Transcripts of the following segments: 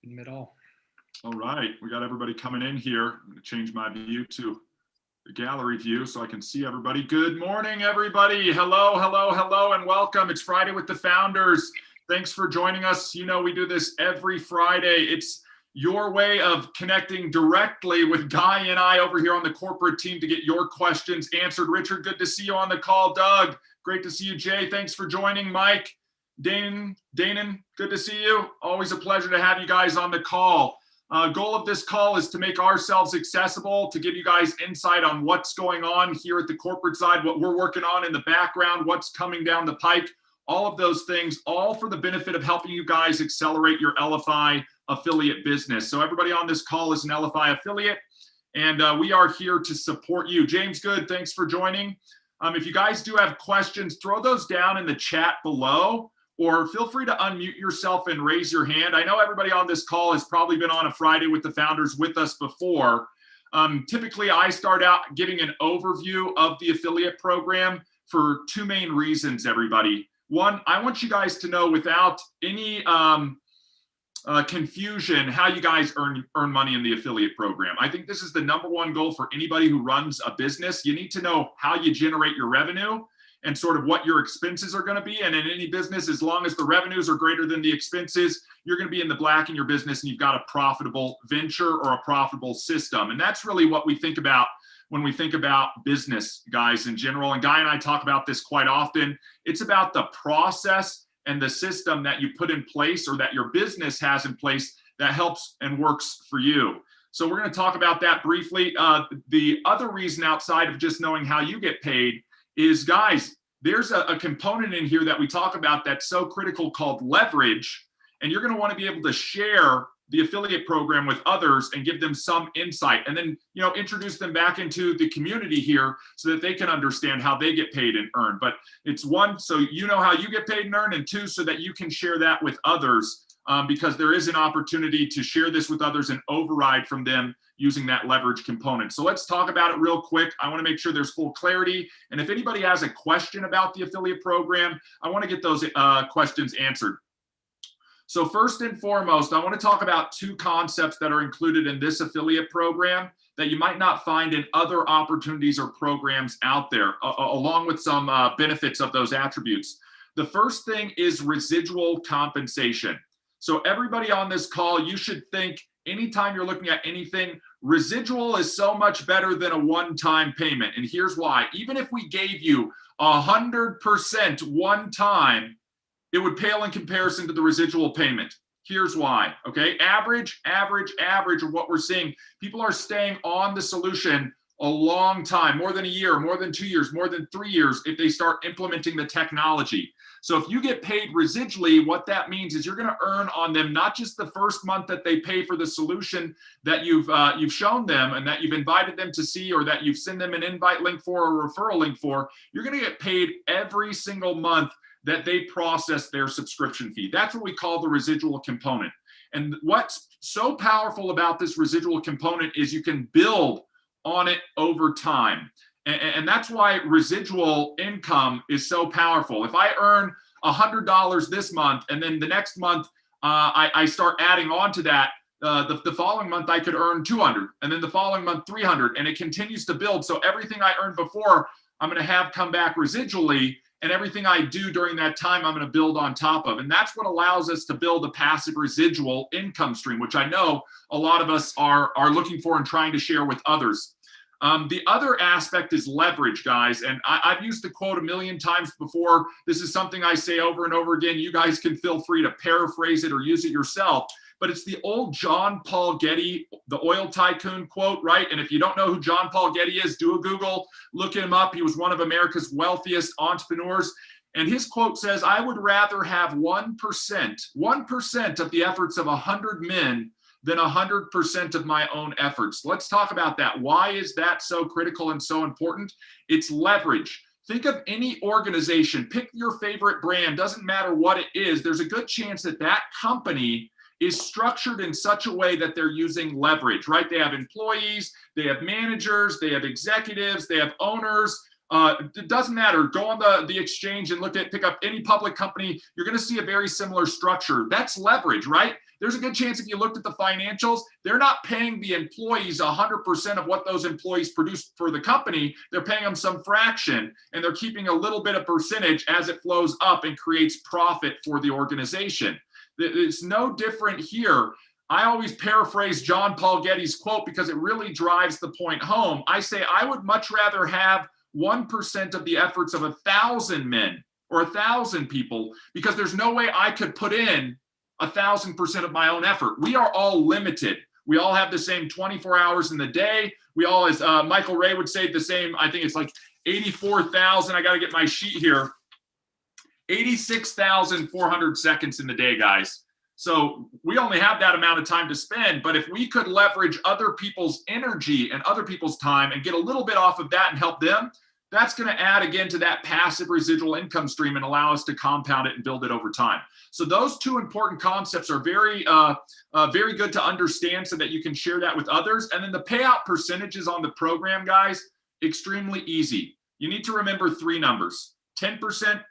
Didn't at all. All right, we got everybody coming in here. I'm going to change my view to the gallery view so I can see everybody. Good morning, everybody. Hello, hello, hello, and welcome. It's Friday with the Founders. Thanks for joining us. You know, we do this every Friday. It's your way of connecting directly with Guy and I over here on the corporate team to get your questions answered. Richard, good to see you on the call. Doug, great to see you. Jay, thanks for joining. Mike, Danon, good to see you. Always a pleasure to have you guys on the call. Goal of this call is to make ourselves accessible, to give you guys insight on what's going on here at the corporate side, what we're working on in the background, what's coming down the pike, all of those things, all for the benefit of helping you guys accelerate your Elify affiliate business. So everybody on this call is an Elify affiliate, and we are here to support you. James Good, thanks for joining. If you guys do have questions, throw those down in the chat below, or feel free to unmute yourself and raise your hand. I know everybody on this call has probably been on a Friday with the Founders with us before. Typically, I start out giving an overview of the affiliate program for two main reasons, everybody. One, I want you guys to know without any confusion how you guys earn money in the affiliate program. I think this is the number one goal for anybody who runs a business. You need to know how you generate your revenue and sort of what your expenses are going to be. And in any business, as long as the revenues are greater than the expenses, you're going to be in the black in your business and you've got a profitable venture or a profitable system. And that's really what we think about when we think about business, guys, in general. And Guy and I talk about this quite often. It's about the process and the system that you put in place or that your business has in place that helps and works for you. So we're going to talk about that briefly. The other reason outside of just knowing how you get paid is, guys, there's a component in here that we talk about that's so critical called leverage, and you're going to want to be able to share the affiliate program with others and give them some insight, and then introduce them back into the community here so that they can understand how they get paid and earn. But it's one, so you know how you get paid and earn, and two, so that you can share that with others, because there is an opportunity to share this with others and override from them using that leverage component. So let's talk about it real quick. I want to make sure there's full clarity. And if anybody has a question about the affiliate program, I want to get those questions answered. So first and foremost, I want to talk about two concepts that are included in this affiliate program that you might not find in other opportunities or programs out there, along with some benefits of those attributes. The first thing is residual compensation. So everybody on this call, you should think anytime you're looking at anything, residual is so much better than a one-time payment. And here's why. Even if we gave you 100% one time, it would pale in comparison to the residual payment. Here's why, okay? Average of what we're seeing. People are staying on the solution a long time, more than a year, more than 2 years, more than 3 years if they start implementing the technology. So if you get paid residually, what that means is you're going to earn on them not just the first month that they pay for the solution that you've shown them and that you've invited them to see, or that you've sent them an invite link for or a referral link for. You're going to get paid every single month that they process their subscription fee. That's what we call the residual component. And what's so powerful about this residual component is you can build on it over time. And that's why residual income is so powerful. If I earn $100 this month, and then the next month I start adding on to that, the following month I could earn 200, and then the following month 300, and it continues to build. So everything I earned before, I'm going to have come back residually, and everything I do during that time, I'm going to build on top of. And that's what allows us to build a passive residual income stream, which I know a lot of us are looking for and trying to share with others. The other aspect is leverage, guys. And I've used the quote a million times before. This is something I say over and over again. You guys can feel free to paraphrase it or use it yourself. But it's the old John Paul Getty, the oil tycoon quote, right? And if you don't know who John Paul Getty is, do a Google, look him up. He was one of America's wealthiest entrepreneurs. And his quote says, "I would rather have 1% of the efforts of 100 men than 100% of my own efforts." Let's talk about that. Why is that so critical and so important? It's leverage. Think of any organization, pick your favorite brand, doesn't matter what it is. There's a good chance that that company is structured in such a way that they're using leverage, right? They have employees, they have managers, they have executives, they have owners. It doesn't matter. Go on the exchange and pick up any public company. You're going to see a very similar structure. That's leverage, right? there's a good chance if you looked at the financials, they're not paying the employees 100% of what those employees produce for the company. They're paying them some fraction, and they're keeping a little bit of percentage as it flows up and creates profit for the organization. It's no different here. I always paraphrase John Paul Getty's quote because it really drives the point home. I say, I would much rather have 1% of the efforts of 1,000 men or 1,000 people, because there's no way I could put in 1,000% of my own effort. We are all limited. We all have the same 24 hours in the day. We all, as Michael Ray would say, the same, I think it's like 84,000. I got to get my sheet here. 86,400 seconds in the day, guys. So we only have that amount of time to spend, but if we could leverage other people's energy and other people's time and get a little bit off of that and help them, that's going to add again to that passive residual income stream and allow us to compound it and build it over time. So those two important concepts are very good to understand so that you can share that with others. And then the payout percentages on the program, guys, extremely easy. You need to remember three numbers: 10%,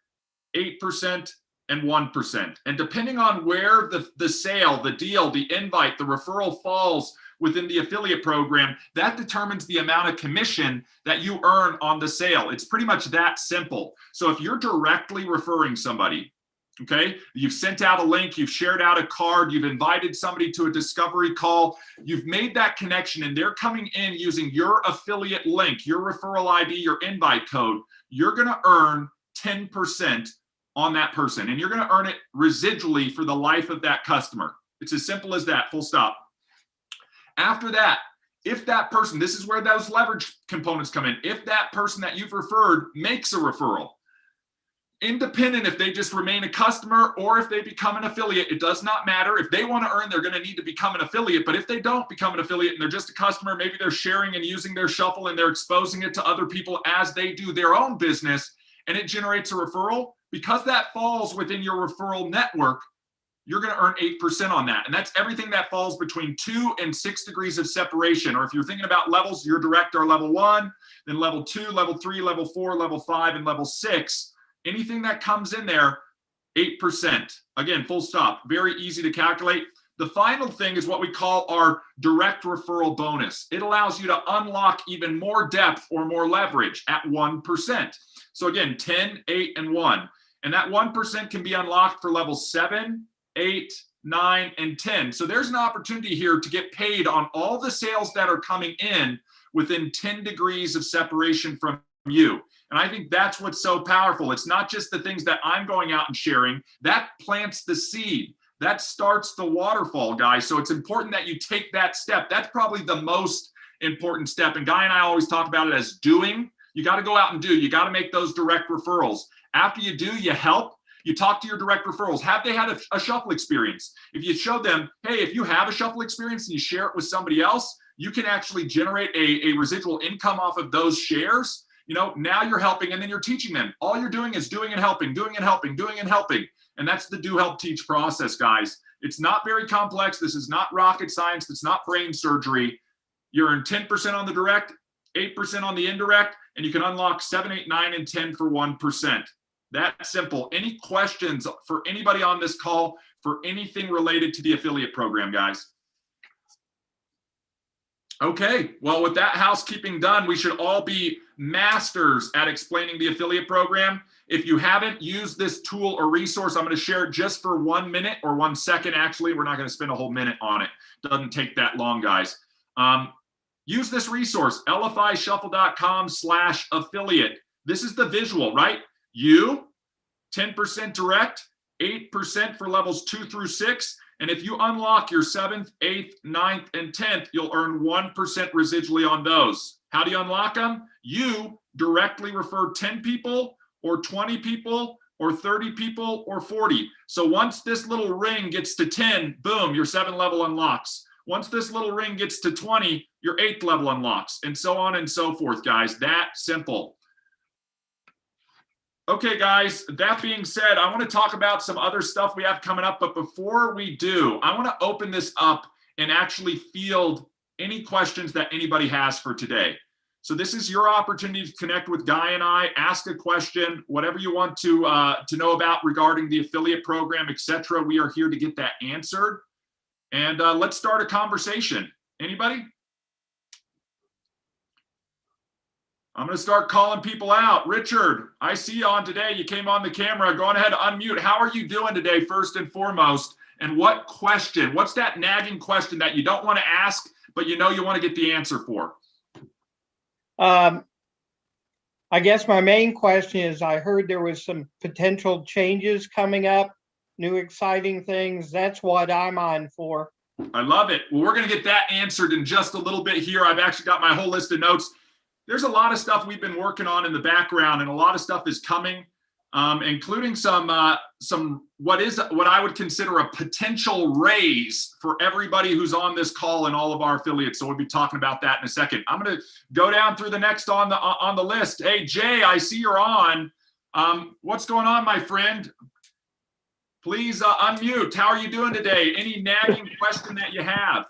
8%, and 1%. And depending on where the sale, the deal, the invite, the referral falls within the affiliate program, that determines the amount of commission that you earn on the sale. It's pretty much that simple. So if you're directly referring somebody, okay, you've sent out a link, you've shared out a card, you've invited somebody to a discovery call, you've made that connection, and they're coming in using your affiliate link, your referral ID, your invite code, you're going to earn 10% on that person, and you're going to earn it residually for the life of that customer. It's as simple as that, full stop. After that, if that person, this is where those leverage components come in, if that person that you've referred makes a referral, independent if they just remain a customer or if they become an affiliate, it does not matter. If they want to earn, they're going to need to become an affiliate. But if they don't become an affiliate and they're just a customer, maybe they're sharing and using their shuffle and they're exposing it to other people as they do their own business, and it generates a referral, because that falls within your referral network, you're going to earn 8% on that. And that's everything that falls between 2 and 6 degrees of separation. Or if you're thinking about levels, your direct are level 1, then level 2, level 3, level 4, level 5, and level 6. Anything that comes in there, 8%. Again, full stop. Very easy to calculate. The final thing is what we call our direct referral bonus. It allows you to unlock even more depth or more leverage at 1%. So again, 10, 8, and 1. And that 1% can be unlocked for levels 7, 8, 9, and 10. So there's an opportunity here to get paid on all the sales that are coming in within 10 degrees of separation from you. And I think that's what's so powerful. It's not just the things that I'm going out and sharing. That plants the seed. That starts the waterfall, guys. So it's important that you take that step. That's probably the most important step. And Guy and I always talk about it as doing. You got to go out and do. You got to make those direct referrals. After you do, you help. You talk to your direct referrals. Have they had a shuffle experience? If you show them, hey, if you have a shuffle experience and you share it with somebody else, you can actually generate a residual income off of those shares. You know, now you're helping, and then you're teaching them. All you're doing is doing and helping, doing and helping, doing and helping. And that's the do, help, teach process, guys. It's not very complex. This is not rocket science. It's not brain surgery. You earn 10% on the direct, 8% on the indirect, and you can unlock 7, 8, 9, and 10 for 1%. That simple. Any questions for anybody on this call for anything related to the affiliate program, guys? Okay, well, with that housekeeping done, we should all be masters at explaining the affiliate program. If you haven't used this tool or resource, I'm going to share it just for 1 minute or 1 second. Actually, we're not going to spend a whole minute on it. Doesn't take that long, guys. Use this resource, elifyshuffle.com/affiliate. This is the visual, right? You, 10% direct, 8% for levels 2 through 6. And if you unlock your 7th, 8th, 9th, and 10th, you'll earn 1% residually on those. How do you unlock them? You directly refer 10 people or 20 people or 30 people or 40. So once this little ring gets to 10, boom, your 7th level unlocks. Once this little ring gets to 20, your 8th level unlocks, and so on and so forth, guys. That simple. Okay, guys, that being said, I want to talk about some other stuff we have coming up. But before we do, I want to open this up and actually field any questions that anybody has for today. So this is your opportunity to connect with Guy and I, ask a question, whatever you want to know about regarding the affiliate program, etc. We are here to get that answered. and let's start a conversation. Anybody? I'm going to start calling people out. Richard, I see you on today. You came on the camera. Go on ahead, unmute. How are you doing today, first and foremost? And what's that nagging question that you don't want to ask, but you know you want to get the answer for? I guess my main question is, I heard there was some potential changes coming up, new exciting things. That's what I'm on for. I love it. Well, we're going to get that answered in just a little bit here. I've actually got my whole list of notes. There's a lot of stuff we've been working on in the background, and a lot of stuff is coming, including some what I would consider a potential raise for everybody who's on this call and all of our affiliates. So we'll be talking about that in a second. I'm going to go down through the next on the list. Hey, Jay, I see you're on. What's going on, my friend? Please unmute. How are you doing today? Any nagging question that you have?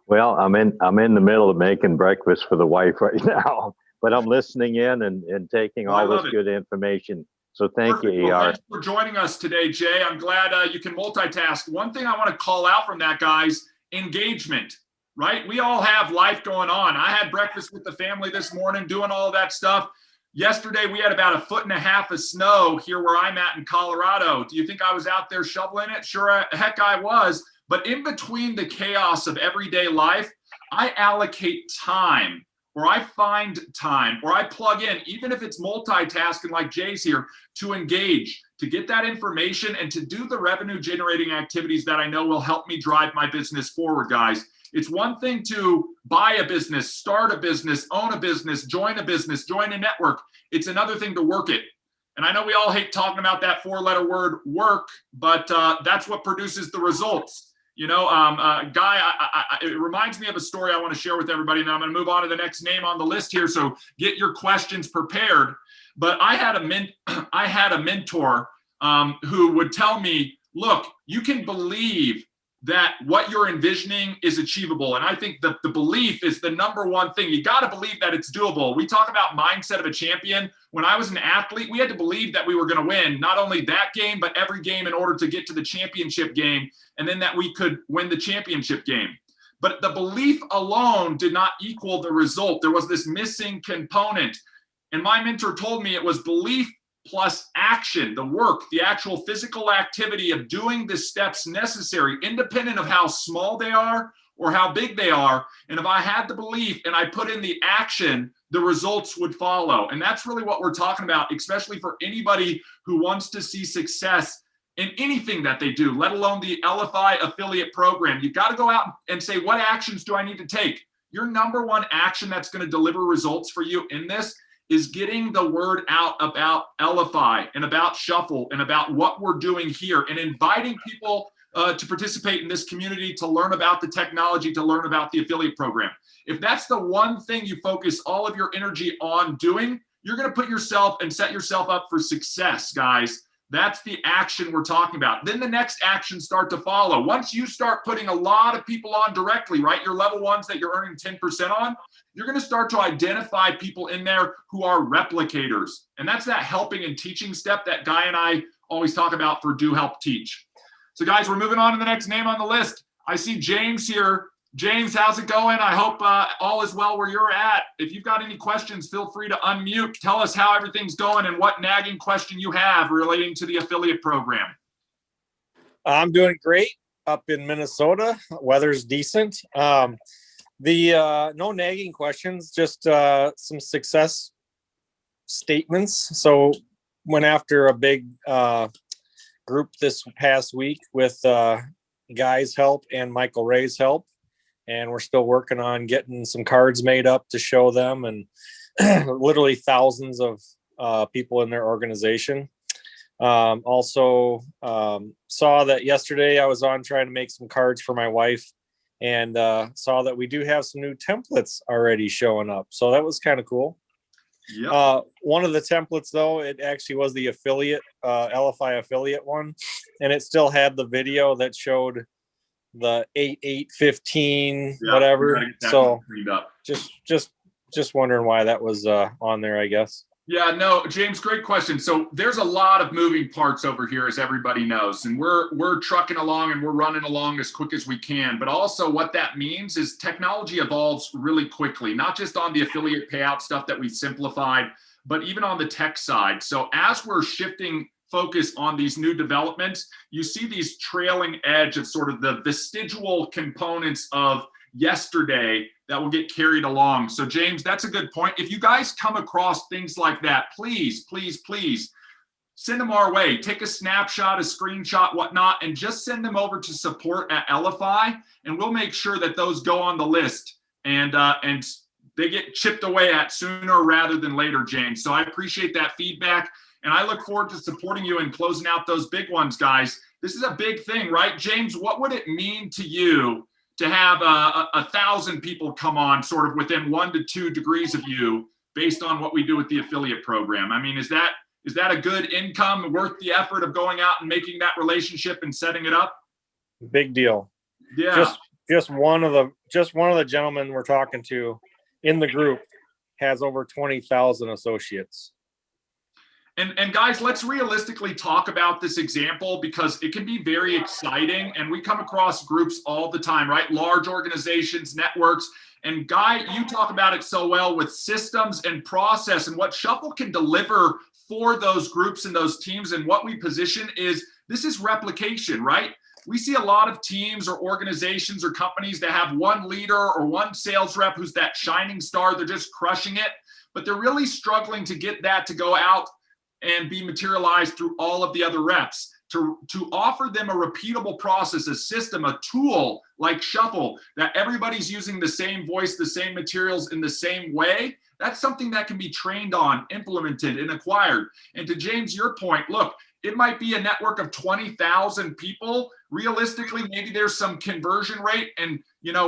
Well, I'm in the middle of making breakfast for the wife right now, but I'm listening in and taking all this good information. So thank you, ER. Well, thanks for joining us today, Jay. I'm glad you can multitask. One thing I want to call out from that, guys, engagement, right? We all have life going on. I had breakfast with the family this morning, doing all of that stuff. Yesterday, we had about 1.5 feet of snow here where I'm at in Colorado. Do you think I was out there shoveling it? Sure, heck I was. But in between the chaos of everyday life, I allocate time, or I find time, or I plug in, even if it's multitasking like Jay's here, to engage, to get that information, and to do the revenue generating activities that I know will help me drive my business forward, guys. It's one thing to buy a business, start a business, own a business, join a network. It's another thing to work it. And I know we all hate talking about that 4-letter word work, but that's what produces the results. You know, Guy, it reminds me of a story I want to share with everybody. Now I'm going to move on to the next name on the list here, so get your questions prepared. But I had a mentor who would tell me, look, you can believe that what you're envisioning is achievable. And I think that the belief is the number one thing. You got to believe that it's doable. We talk about mindset of a champion. When I was an athlete, we had to believe that we were going to win, not only that game, but every game in order to get to the championship game, and then that we could win the championship game. But the belief alone did not equal the result. There was this missing component. And my mentor told me it was belief plus action, the work, the actual physical activity of doing the steps necessary, independent of how small they are or how big they are. And if I had the belief and I put in the action, the results would follow. And that's really what we're talking about, especially for anybody who wants to see success in anything that they do, let alone the Elify affiliate program. You've got to go out and say, what actions do I need to take? Your number one action that's going to deliver results for you in this is getting the word out about Elify and about Shuffle and about what we're doing here, and inviting people to participate in this community, to learn about the technology, to learn about the affiliate program. If that's the one thing you focus all of your energy on doing, you're going to put yourself and set yourself up for success, guys. That's the action we're talking about. Then the next actions start to follow. Once you start putting a lot of people on directly, right, your level ones that you're earning 10% on, you're going to start to identify people in there who are replicators. And that's that helping and teaching step that Guy and I always talk about for Do Help Teach. So guys, we're moving on to the next name on the list. I see James here. James, how's it going? I hope all is well where you're at. If you've got any questions, feel free to unmute. Tell us how everything's going and what nagging question you have relating to the affiliate program. I'm doing great up in Minnesota. Weather's decent. No nagging questions, just some success statements. So went after a big group this past week with Guy's help and Michael Ray's help. And we're still working on getting some cards made up to show them, and literally thousands of people in their organization. Also saw that yesterday I was on trying to make some cards for my wife, and saw that we do have some new templates already showing up. So that was kind of cool. Yep. One of the templates, though, it actually was the affiliate, Elify affiliate one, and it still had the video that showed the 8, 8, 15, whatever. So just wondering why that was on there, I guess. Yeah, no, James, great question. So there's a lot of moving parts over here, as everybody knows, and we're trucking along and we're running along as quick as we can. But also what that means is technology evolves really quickly, not just on the affiliate payout stuff that we simplified, but even on the tech side. So as we're shifting focus on these new developments, you see these trailing edge of sort of the vestigial components of yesterday that will get carried along. So James, that's a good point. If you guys come across things like that, please send them our way. Take a snapshot, a screenshot, whatnot, and just send them over to support@Elify, and we'll make sure that those go on the list and they get chipped away at sooner rather than later, James. So I appreciate that feedback, and I look forward to supporting you and closing out those big ones, guys. This is a big thing, right? James, what would it mean to you to have 1,000 people come on sort of within 1 to 2 degrees of you based on what we do with the affiliate program? I mean, is that a good income worth the effort of going out and making that relationship and setting it up? Big deal. Yeah. Just one of the gentlemen we're talking to in the group has over 20,000 associates. And guys, let's realistically talk about this example because it can be very exciting, and we come across groups all the time, right? Large organizations, networks, and Guy, you talk about it so well with systems and process, and what Shuffle can deliver for those groups and those teams, and what we position is this is replication, right? We see a lot of teams or organizations or companies that have one leader or one sales rep who's that shining star. They're just crushing it, but they're really struggling to get that to go out and be materialized through all of the other reps. To offer them a repeatable process, a system, a tool like Shuffle that everybody's using the same voice, the same materials in the same way, that's something that can be trained on, implemented, and acquired. And to James, your point, look, it might be a network of 20,000 people. Realistically, maybe there's some conversion rate and,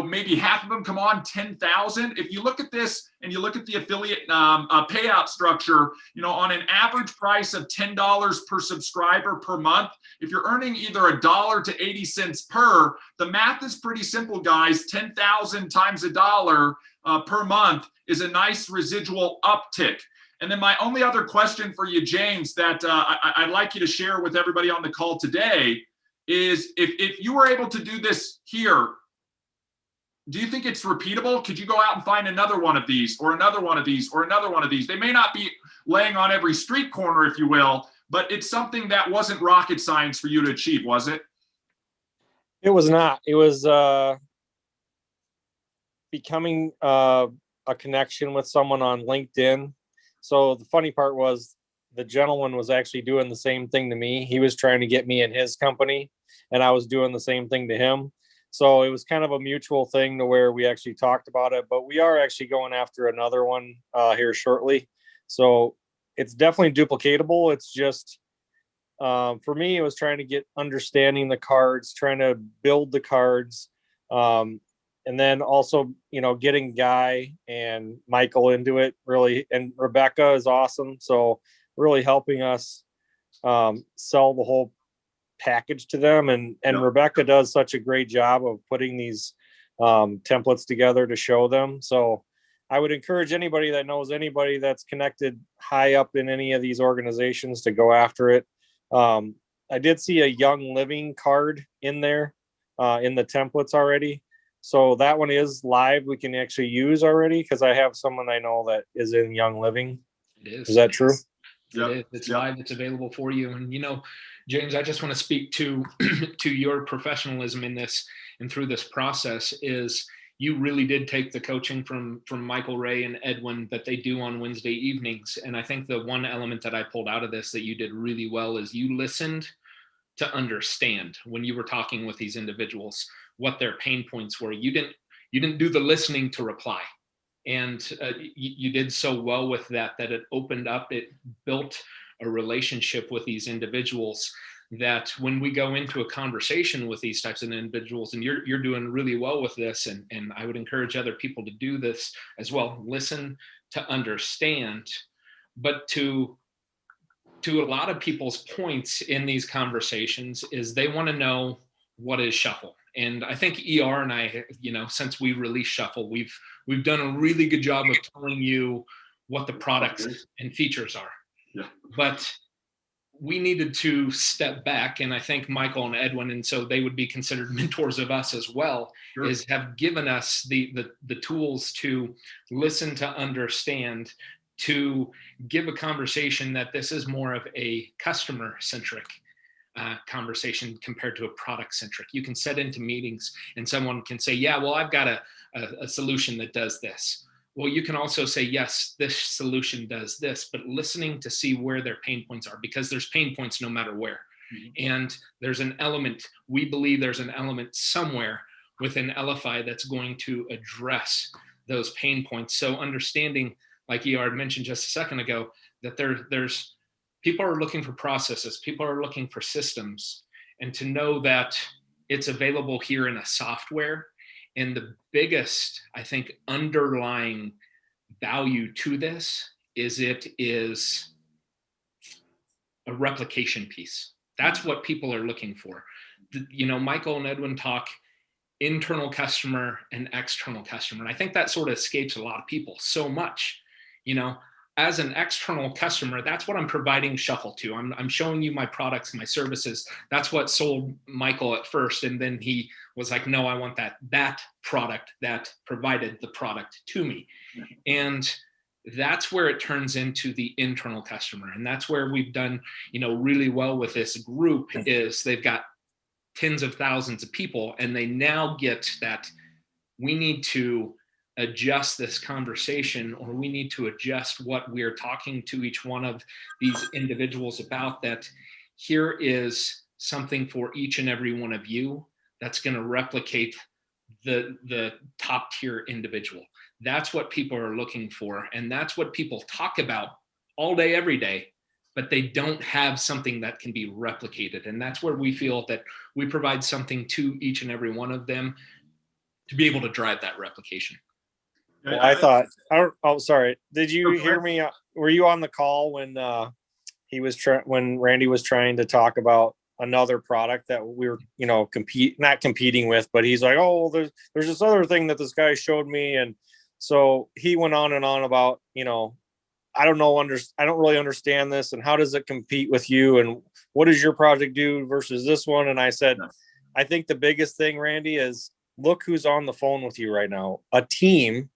maybe half of them come on 10,000. If you look at this and you look at the affiliate payout structure, on an average price of $10 per subscriber per month, if you're earning either $1 to 80 cents per, the math is pretty simple, guys. 10,000 times $1 per month is a nice residual uptick. And then my only other question for you, James, that I'd like you to share with everybody on the call today is if you were able to do this here, do you think it's repeatable? Could you go out and find another one of these or another one of these or another one of these? They may not be laying on every street corner, if you will, but it's something that wasn't rocket science for you to achieve, was it? It was not. It was becoming a connection with someone on LinkedIn. So the funny part was the gentleman was actually doing the same thing to me. He was trying to get me in his company, and I was doing the same thing to him. So it was kind of a mutual thing to where we actually talked about it, but we are actually going after another one here shortly. So it's definitely duplicatable. It's just, for me, it was trying to get understanding the cards, trying to build the cards. And then also, getting Guy and Michael into it really, and Rebecca is awesome. So really helping us sell the whole package to them. And Rebecca does such a great job of putting these templates together to show them. So I would encourage anybody that knows anybody that's connected high up in any of these organizations to go after it. I did see a Young Living card in there in the templates already. So that one is live. We can actually use already because I have someone I know that is in Young Living. It is. Is that true? Yep. It's live. It's available for you. And, James, I just want to speak to your professionalism in this and through this process is you really did take the coaching from Michael Ray and Edwin that they do on Wednesday evenings. And I think the one element that I pulled out of this that you did really well is you listened to understand when you were talking with these individuals what their pain points were. You didn't do the listening to reply. And you did so well with that it opened up, it built a relationship with these individuals that when we go into a conversation with these types of individuals, and you're doing really well with this, and I would encourage other people to do this as well, listen to understand, but to a lot of people's points in these conversations is they want to know what is Shuffle. And I think ER and I, since we released Shuffle, we've done a really good job of telling you what the products and features are. Yeah. But we needed to step back, and I think Michael and Edwin, and so they would be considered mentors of us as well, Sure. is have given us the tools to listen, to understand, to give a conversation that this is more of a customer centric conversation compared to a product centric. You can set into meetings and someone can say, yeah, well, I've got a solution that does this. Well, you can also say, yes, this solution does this, but listening to see where their pain points are, because there's pain points no matter where. And there's an element, we believe there's an element somewhere within Elify that's going to address those pain points. So understanding, like ER mentioned just a second ago, that there's people are looking for processes, people are looking for systems, and to know that it's available here in a software. And the biggest, I think, underlying value to this is it is a replication piece. That's what people are looking for. You know, Michael and Edwin talk internal customer and external customer. And I think that sort of escapes a lot of people so much. You know, as an external customer, that's what I'm providing Shuffle to. I'm showing you my products, my services. That's what sold Michael at first. And then he was like, no, I want that product that provided the product to me. And that's where it turns into the internal customer. And that's where we've done, you know, really well with this group, is they've got tens of thousands of people, and they now get that we need to adjust this conversation, or we need to adjust what we're talking to each one of these individuals about, that here is something for each and every one of you that's going to replicate the top tier individual. That's what people are looking for. And that's what people talk about all day, every day, but they don't have something that can be replicated. And that's where we feel that we provide something to each and every one of them to be able to drive that replication. Well, I thought, oh, sorry. Did you hear me? Were you on the call when when Randy was trying to talk about another product that we were, you know, not competing with, but he's like, oh, there's this other thing that this guy showed me. And so he went on and on about, you know, I don't really understand this. And how does it compete with you? And what does your project do versus this one? And I said, I think the biggest thing, Randy, is look who's on the phone with you right now. A team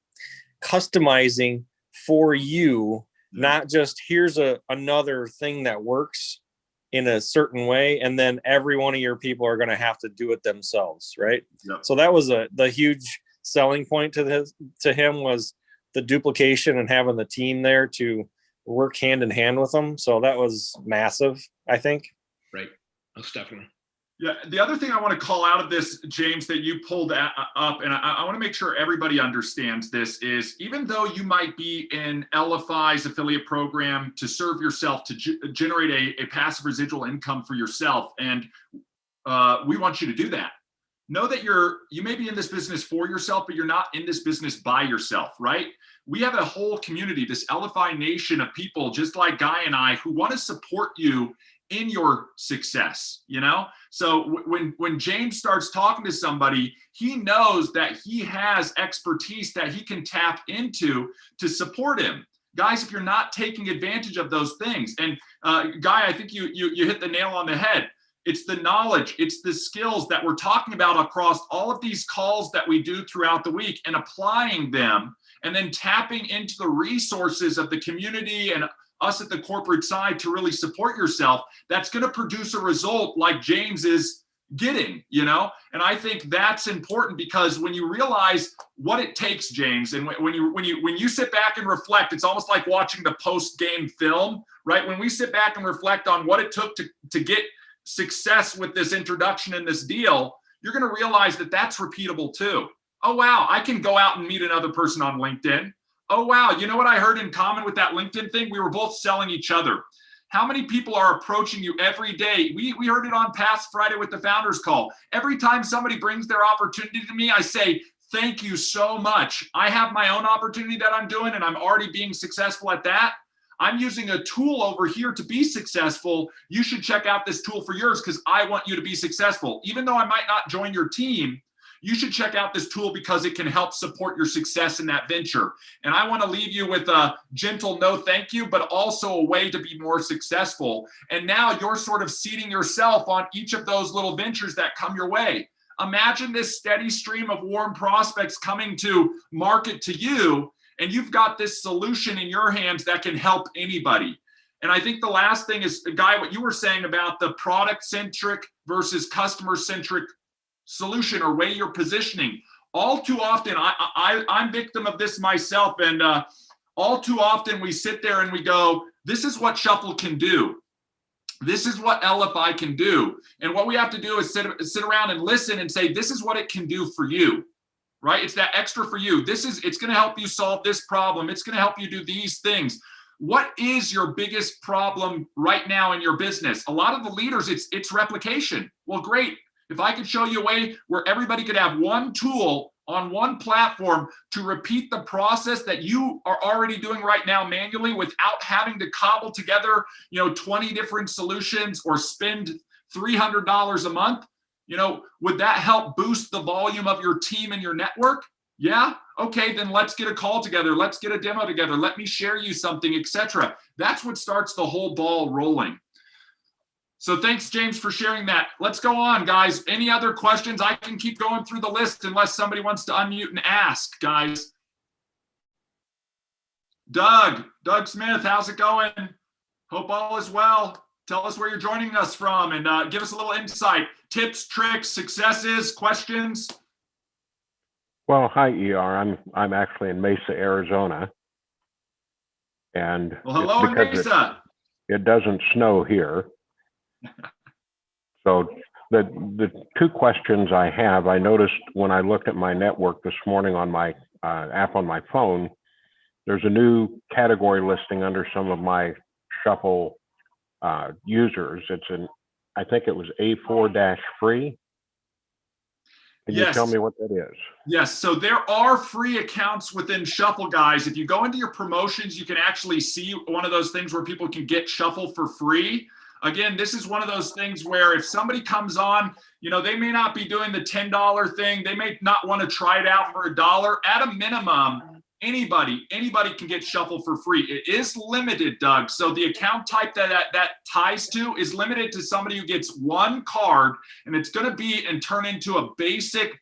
customizing for you, not just here's another thing that works in a certain way, and then every one of your people are going to have to do it themselves, right? Yep. So that was the huge selling point to him, was the duplication and having the team there to work hand in hand with them. So that was massive, I think. Right. Most definitely. Yeah. The other thing I want to call out of this, James, that you pulled up, and I want to make sure everybody understands this, is even though you might be in Elify's affiliate program to serve yourself, to generate a passive residual income for yourself, and we want you to do that. Know that you may be in this business for yourself, but you're not in this business by yourself, right? We have a whole community, this Elify nation of people, just like Guy and I, who want to support you in your success, you know? So when James starts talking to somebody, he knows that he has expertise that he can tap into to support him. Guys, if you're not taking advantage of those things, and Guy, I think you hit the nail on the head. It's the knowledge, it's the skills that we're talking about across all of these calls that we do throughout the week, and applying them, and then tapping into the resources of the community and us at the corporate side to really support yourself. That's going to produce a result like James is getting, you know? And I think that's important, because when you realize what it takes, James, and when you sit back and reflect, it's almost like watching the post-game film, right? When we sit back and reflect on what it took to get success with this introduction and this deal, you're going to realize that that's repeatable too. Oh, wow, I can go out and meet another person on LinkedIn. Oh, wow, you know what I heard in common with that LinkedIn thing? We were both selling each other. How many people are approaching you every day? We heard it on past Friday with the Founders Call. Every time somebody brings their opportunity to me, I say, thank you so much. I have my own opportunity that I'm doing, and I'm already being successful at that. I'm using a tool over here to be successful. You should check out this tool for yours, because I want you to be successful. Even though I might not join your team, you should check out this tool because it can help support your success in that venture. And I want to leave you with a gentle no thank you, but also a way to be more successful. And now you're sort of seating yourself on each of those little ventures that come your way. Imagine this steady stream of warm prospects coming to market to you, and you've got this solution in your hands that can help anybody. And I think the last thing is, Guy, what you were saying about the product-centric versus customer-centric solution or way you're positioning. All too often, I'm victim of this myself, and all too often we sit there and we go, this is what Shuffle can do. This is what Elify can do. And what we have to do is sit around and listen and say, this is what it can do for you, right? It's that extra for you. It's going to help you solve this problem. It's going to help you do these things. What is your biggest problem right now in your business? A lot of the leaders, it's replication. Well, great. If I could show you a way where everybody could have one tool on one platform to repeat the process that you are already doing right now manually without having to cobble together, 20 different solutions or spend $300 a month, would that help boost the volume of your team and your network? Yeah. Okay, then let's get a call together. Let's get a demo together. Let me share you something, etc. That's what starts the whole ball rolling. So thanks, James, for sharing that. Let's go on, guys. Any other questions? I can keep going through the list unless somebody wants to unmute and ask, guys. Doug Smith, how's it going? Hope all is well. Tell us where you're joining us from and give us a little insight, tips, tricks, successes, questions. Well, hi, ER. I'm actually in Mesa, Arizona. And well, hello in Mesa. It doesn't snow here. So the two questions I have, I noticed when I looked at my network this morning on my app on my phone, there's a new category listing under some of my Shuffle users. I think it was A4-free. Can you tell me what that is? Yes, so there are free accounts within Shuffle, guys. If you go into your promotions, you can actually see one of those things where people can get Shuffle for free. Again, this is one of those things where if somebody comes on, they may not be doing the $10 thing. They may not want to try it out for $1. At a minimum, anybody can get Shuffle for free. It is limited, Doug. So the account type that ties to is limited to somebody who gets one card, and it's going to be and turn into a basic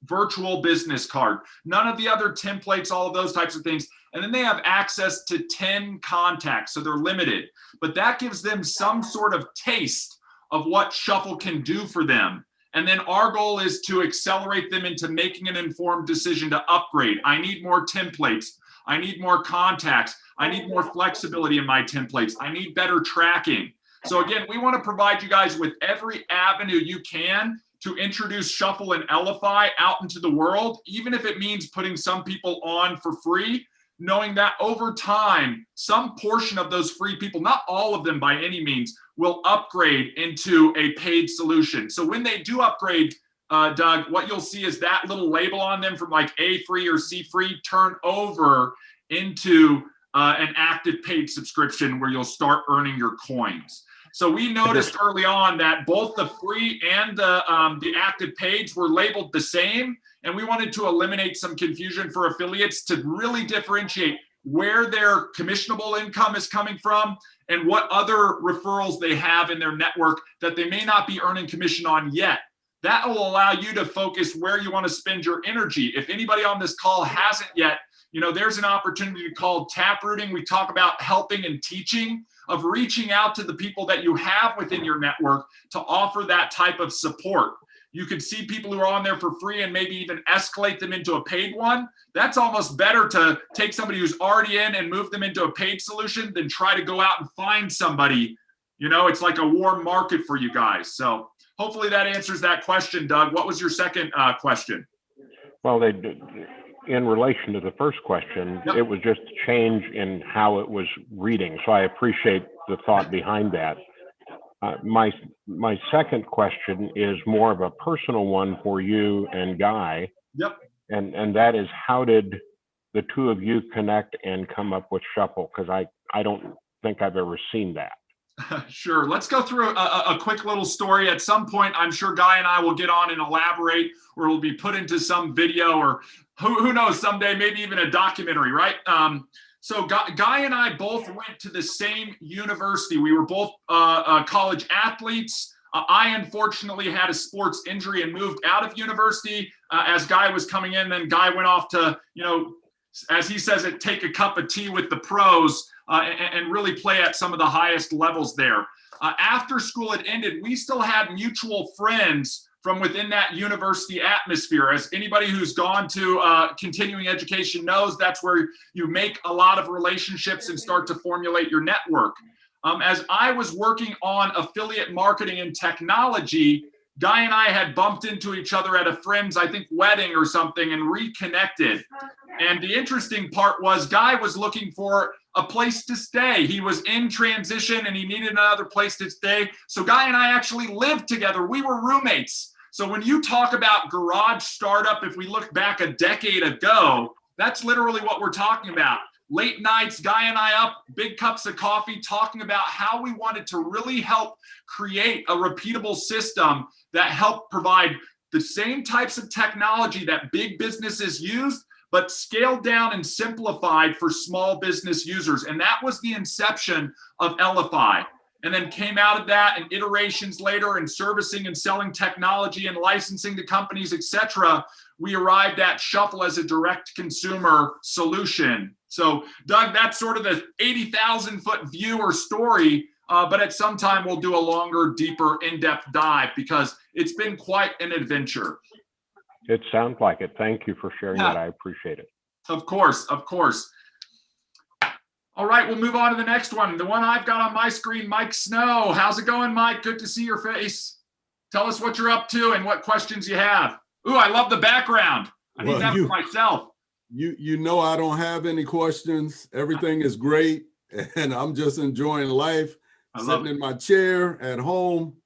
virtual business card. None of the other templates, all of those types of things. And then they have access to 10 contacts, so they're limited. But that gives them some sort of taste of what Shuffle can do for them. And then our goal is to accelerate them into making an informed decision to upgrade. I need more templates. I need more contacts. I need more flexibility in my templates. I need better tracking. So again, we want to provide you guys with every avenue you can to introduce Shuffle and Elify out into the world, even if it means putting some people on for free, knowing that over time, some portion of those free people, not all of them by any means, will upgrade into a paid solution. So when they do upgrade, Doug, what you'll see is that little label on them from like A free or C free turn over into an active paid subscription where you'll start earning your coins. So we noticed early on that both the free and the active page were labeled the same, and we wanted to eliminate some confusion for affiliates to really differentiate where their commissionable income is coming from and what other referrals they have in their network that they may not be earning commission on yet. That will allow you to focus where you want to spend your energy. If anybody on this call hasn't yet, there's an opportunity called taprooting. We talk about helping and teaching, of reaching out to the people that you have within your network to offer that type of support. You could see people who are on there for free and maybe even escalate them into a paid one. That's almost better to take somebody who's already in and move them into a paid solution than try to go out and find somebody. It's like a warm market for you guys. So hopefully that answers that question, Doug. What was your second question? Well, in relation to the first question, Yep. It was just a change in how it was reading. So I appreciate the thought behind that. My second question is more of a personal one for you and Guy. Yep. And that is, how did the two of you connect and come up with Shuffle? Because I don't think I've ever seen that. Sure. Let's go through a quick little story. At some point, I'm sure Guy and I will get on and elaborate, or it'll be put into some video, or who knows, someday, maybe even a documentary, right? So Guy and I both went to the same university. We were both college athletes. I unfortunately had a sports injury and moved out of university as Guy was coming in. Then Guy went off to, as he says it, take a cup of tea with the pros and really play at some of the highest levels there. After school had ended, we still had mutual friends from within that university atmosphere. As anybody who's gone to continuing education knows, that's where you make a lot of relationships and start to formulate your network. As I was working on affiliate marketing and technology, Guy and I had bumped into each other at a friend's, I think, wedding or something, and reconnected. And the interesting part was Guy was looking for a place to stay. He was in transition and he needed another place to stay. So Guy and I actually lived together. We were roommates. So when you talk about garage startup, if we look back a decade ago, that's literally what we're talking about. Late nights, Guy and I up, big cups of coffee, talking about how we wanted to really help create a repeatable system that helped provide the same types of technology that big businesses use, but scaled down and simplified for small business users. And that was the inception of Elify. And then came out of that, and iterations later, and servicing and selling technology and licensing to companies, etc., we arrived at Shuffle as a direct consumer solution. So Doug, that's sort of the 80,000-foot view or story, but at some time we'll do a longer, deeper, in-depth dive because it's been quite an adventure. It sounds like it. Thank you for sharing that. I appreciate it. Of course, of course. All right, we'll move on to the next one. The one I've got on my screen, Mike Snow. How's it going, Mike? Good to see your face. Tell us what you're up to and what questions you have. Ooh, I love the background. I need that for myself. You know I don't have any questions. Everything is great, and I'm just enjoying life, sitting in my chair at home,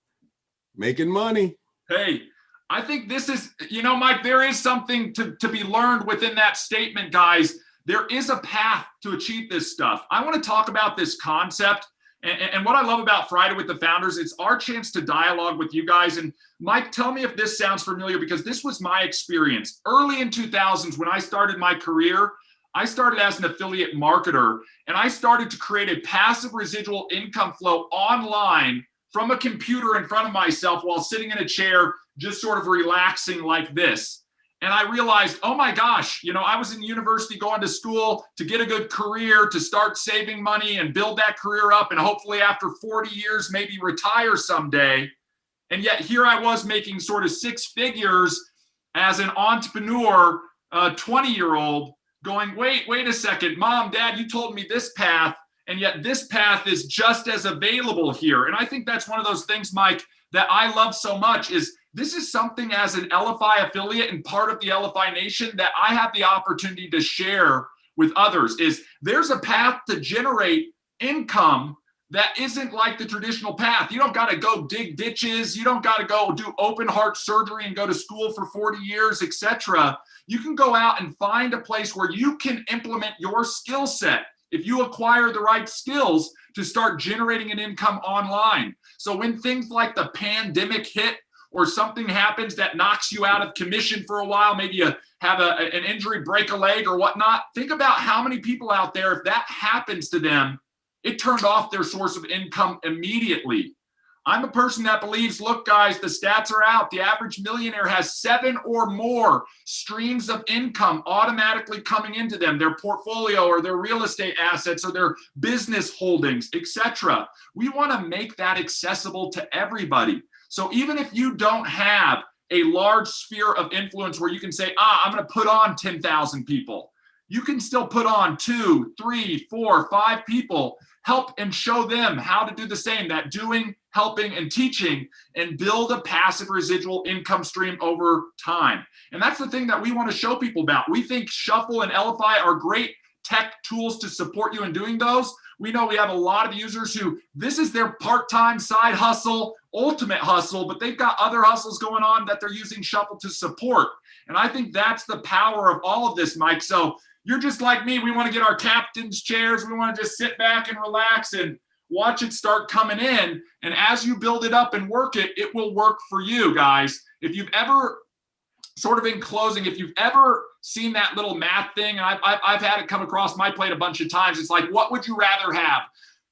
making money. Hey, I think this is, Mike, there is something to be learned within that statement, guys. There is a path to achieve this stuff. I want to talk about this concept. And what I love about Friday with the Founders, it's our chance to dialogue with you guys. And Mike, tell me if this sounds familiar, because this was my experience. Early in 2000s, when I started my career, I started as an affiliate marketer, and I started to create a passive residual income flow online from a computer in front of myself while sitting in a chair, just sort of relaxing like this. And I realized, oh my gosh, I was in university going to school to get a good career, to start saving money and build that career up, and hopefully after 40 years, maybe retire someday. And yet here I was making sort of six figures as an entrepreneur, 20-year-old, going, wait a second, Mom, Dad, you told me this path, and yet this path is just as available here. And I think that's one of those things, Mike, that I love so much is this is something as an Elify affiliate and part of the Elify Nation that I have the opportunity to share with others. Is there's a path to generate income that isn't like the traditional path. You don't got to go dig ditches. You don't got to go do open heart surgery and go to school for 40 years, etc. You can go out and find a place where you can implement your skill set. If you acquire the right skills to start generating an income online. So when things like the pandemic hit, or something happens that knocks you out of commission for a while, maybe you have an injury, break a leg or whatnot, think about how many people out there, if that happens to them, it turned off their source of income immediately. I'm a person that believes, look, guys, the stats are out. The average millionaire has 7 or more streams of income automatically coming into them, their portfolio or their real estate assets or their business holdings, etc. We want to make that accessible to everybody. So even if you don't have a large sphere of influence where you can say, I'm going to put on 10,000 people, you can still put on 2, 3, 4, 5 people, help and show them how to do the same, that doing, helping, and teaching, and build a passive residual income stream over time. And that's the thing that we want to show people about. We think Shuffle and Elify are great tech tools to support you in doing those. We know we have a lot of users who this is their part-time side hustle, ultimate hustle, but they've got other hustles going on that they're using Shuffle to support. And I think that's the power of all of this, Mike. So you're just like me. We want to get our captain's chairs. We want to just sit back and relax. And watch it start coming in. And as you build it up and work it, it will work for you guys. If you've ever, sort of in closing, if you've ever seen that little math thing, and I've had it come across my plate a bunch of times, it's like, what would you rather have?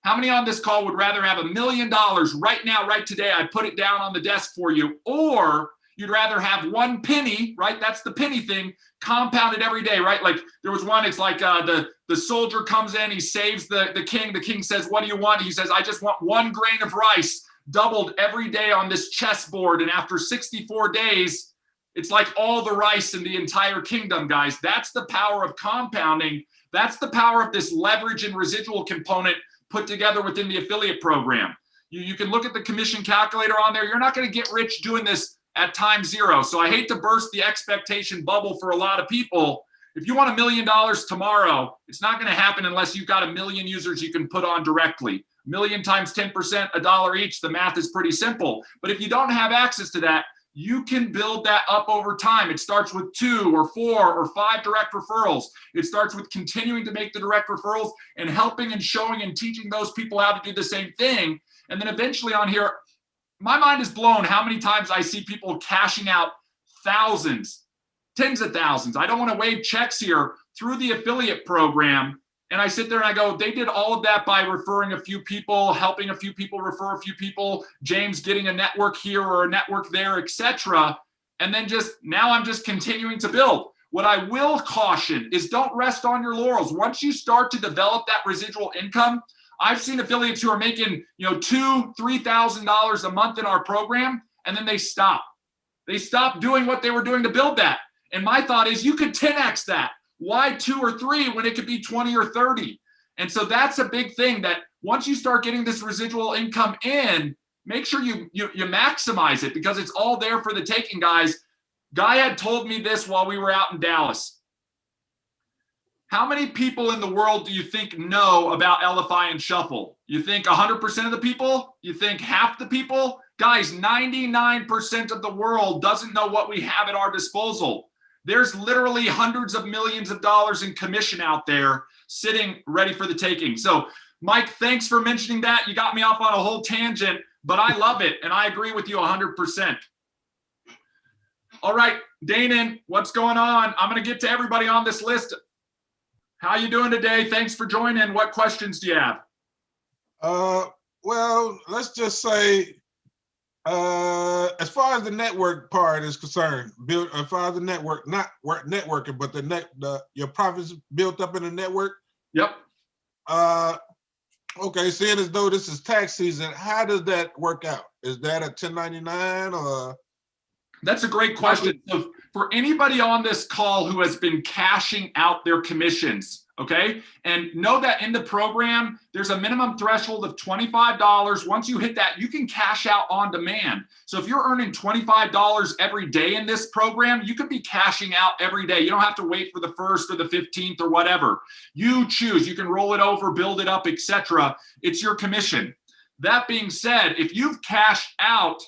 How many on this call would rather have $1 million right now, right today? I put it down on the desk for you. Or you'd rather have 1 penny, right? That's the penny thing, compounded every day, right? Like there was one, it's like the soldier comes in, he saves the king. The king says, what do you want? He says, I just want 1 grain of rice doubled every day on this chessboard. And after 64 days, it's like all the rice in the entire kingdom, guys. That's the power of compounding. That's the power of this leverage and residual component put together within the affiliate program. You can look at the commission calculator on there. You're not going to get rich doing this at time 0. So I hate to burst the expectation bubble for a lot of people. If you want $1 million tomorrow, it's not going to happen unless you've got 1 million users you can put on directly. 1 million times 10%, $1 each. The math is pretty simple. But if you don't have access to that, you can build that up over time. It starts with 2 or 4 or 5 direct referrals. It starts with continuing to make the direct referrals and helping and showing and teaching those people how to do the same thing. And then eventually on here, my mind is blown how many times I see people cashing out thousands, tens of thousands. I don't want to wave checks here through the affiliate program. And I sit there and I go, they did all of that by referring a few people, helping a few people, refer a few people, James getting a network here or a network there, etc. And then now I'm just continuing to build. What I will caution is don't rest on your laurels. Once you start to develop that residual income, I've seen affiliates who are making, $2,000, $3,000 a month in our program, and then they stop. They stop doing what they were doing to build that. And my thought is you could 10x that. Why 2 or 3 when it could be 20 or 30? And so that's a big thing, that once you start getting this residual income in, make sure you maximize it, because it's all there for the taking, guys. Guy had told me this while we were out in Dallas. How many people in the world do you think know about Elify and Shuffle? You think 100% of the people? You think half the people? Guys, 99% of the world doesn't know what we have at our disposal. There's literally hundreds of millions of dollars in commission out there sitting ready for the taking. So, Mike, thanks for mentioning that. You got me off on a whole tangent, but I love it, and I agree with you 100%. All right, Danon, what's going on? I'm going to get to everybody on this list. How you doing today? Thanks for joining. What questions do you have? Well, let's just say, as far as the network part is concerned, as far as the network, not networking, but your profits built up in the network. Yep. Okay, seeing as though this is tax season, how does that work out? Is that a 1099 or? That's a great question. So for anybody on this call who has been cashing out their commissions, okay, and know that in the program, there's a minimum threshold of $25. Once you hit that, you can cash out on demand. So if you're earning $25 every day in this program, you could be cashing out every day. You don't have to wait for the 1st or the 15th or whatever. You choose. You can roll it over, build it up, etc. It's your commission. That being said, if you've cashed out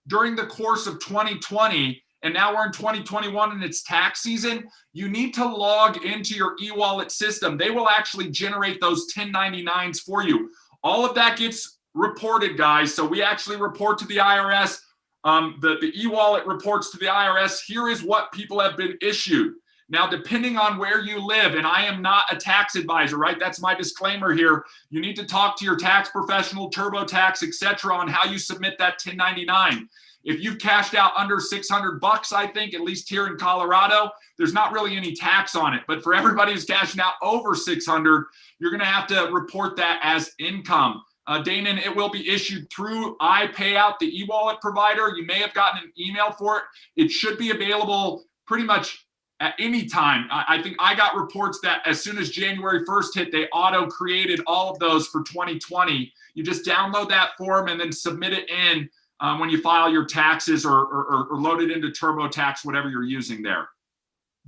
during the course of 2020, and now we're in 2021 and it's tax season, you need to log into your e-wallet system. They will actually generate those 1099s for you. All of that gets reported, guys. So we actually report to the IRS. The e-wallet reports to the IRS. Here is what people have been issued. Now, depending on where you live, and I am not a tax advisor, right? That's my disclaimer here. You need to talk to your tax professional, TurboTax, etc., on how you submit that 1099. If you've cashed out under $600, I think, at least here in Colorado, there's not really any tax on it. But for everybody who's cashing out over $600, you're going to have to report that as income. Danon, it will be issued through iPayout, the e-wallet provider. You may have gotten an email for it. It should be available pretty much at any time. I think I got reports that as soon as January 1st hit, they auto-created all of those for 2020. You just download that form and then submit it in when you file your taxes or load it into TurboTax, whatever you're using there.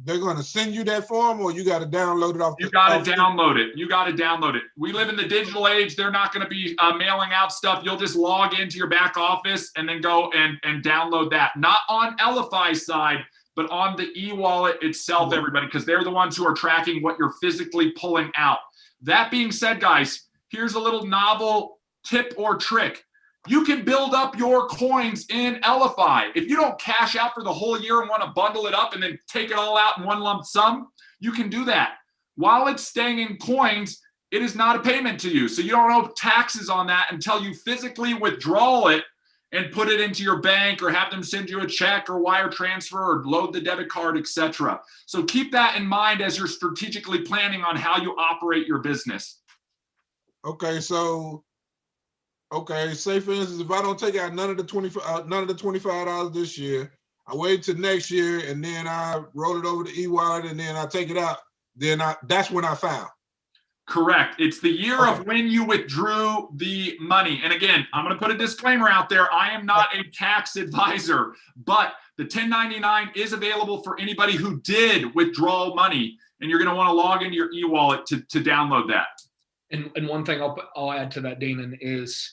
They're going to send you that form, or you got to download it off? You got to download it. You got to download it. We live in the digital age. They're not going to be mailing out stuff. You'll just log into your back office and then go and download that. Not on Elify's side, but on the e-wallet itself, everybody, because they're the ones who are tracking what you're physically pulling out. That being said, guys, here's a little novel tip or trick. You can build up your coins in Elify. If you don't cash out for the whole year and want to bundle it up and then take it all out in one lump sum, you can do that. While it's staying in coins, it is not a payment to you. So you don't owe taxes on that until you physically withdraw it and put it into your bank or have them send you a check or wire transfer or load the debit card, etc. So keep that in mind as you're strategically planning on how you operate your business. Okay, so say for instance, if I don't take out none of the $25 this year, I wait till next year and then I roll it over to e-wallet and then I take it out, then that's when I file. Correct. It's the year of when you withdrew the money. And again, I'm going to put a disclaimer out there. I am not a tax advisor, but the 1099 is available for anybody who did withdraw money. And you're going to want to log into your e-wallet to download that. And one thing I'll add to that, Danon, is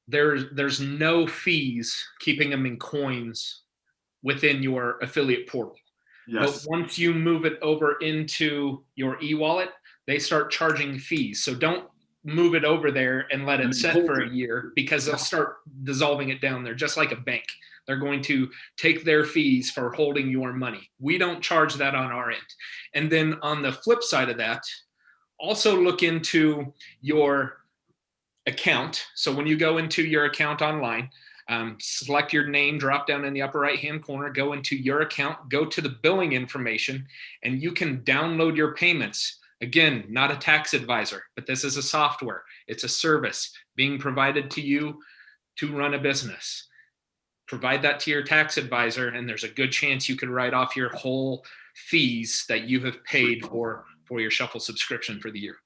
there's no fees keeping them in coins within your affiliate portal. Yes. But once you move it over into your e-wallet, they start charging fees. So don't move it over there and let it set for a year, because they'll start dissolving it down there, just like a bank. They're going to take their fees for holding your money. We don't charge that on our end. And then on the flip side of that, also look into your account. So when you go into your account online, select your name, drop down in the upper right-hand corner, go into your account, go to the billing information, and you can download your payments. Again, not a tax advisor, but this is a software. It's a service being provided to you to run a business. Provide that to your tax advisor, and there's a good chance you could write off your whole fees that you have paid for your Shuffle subscription for the year.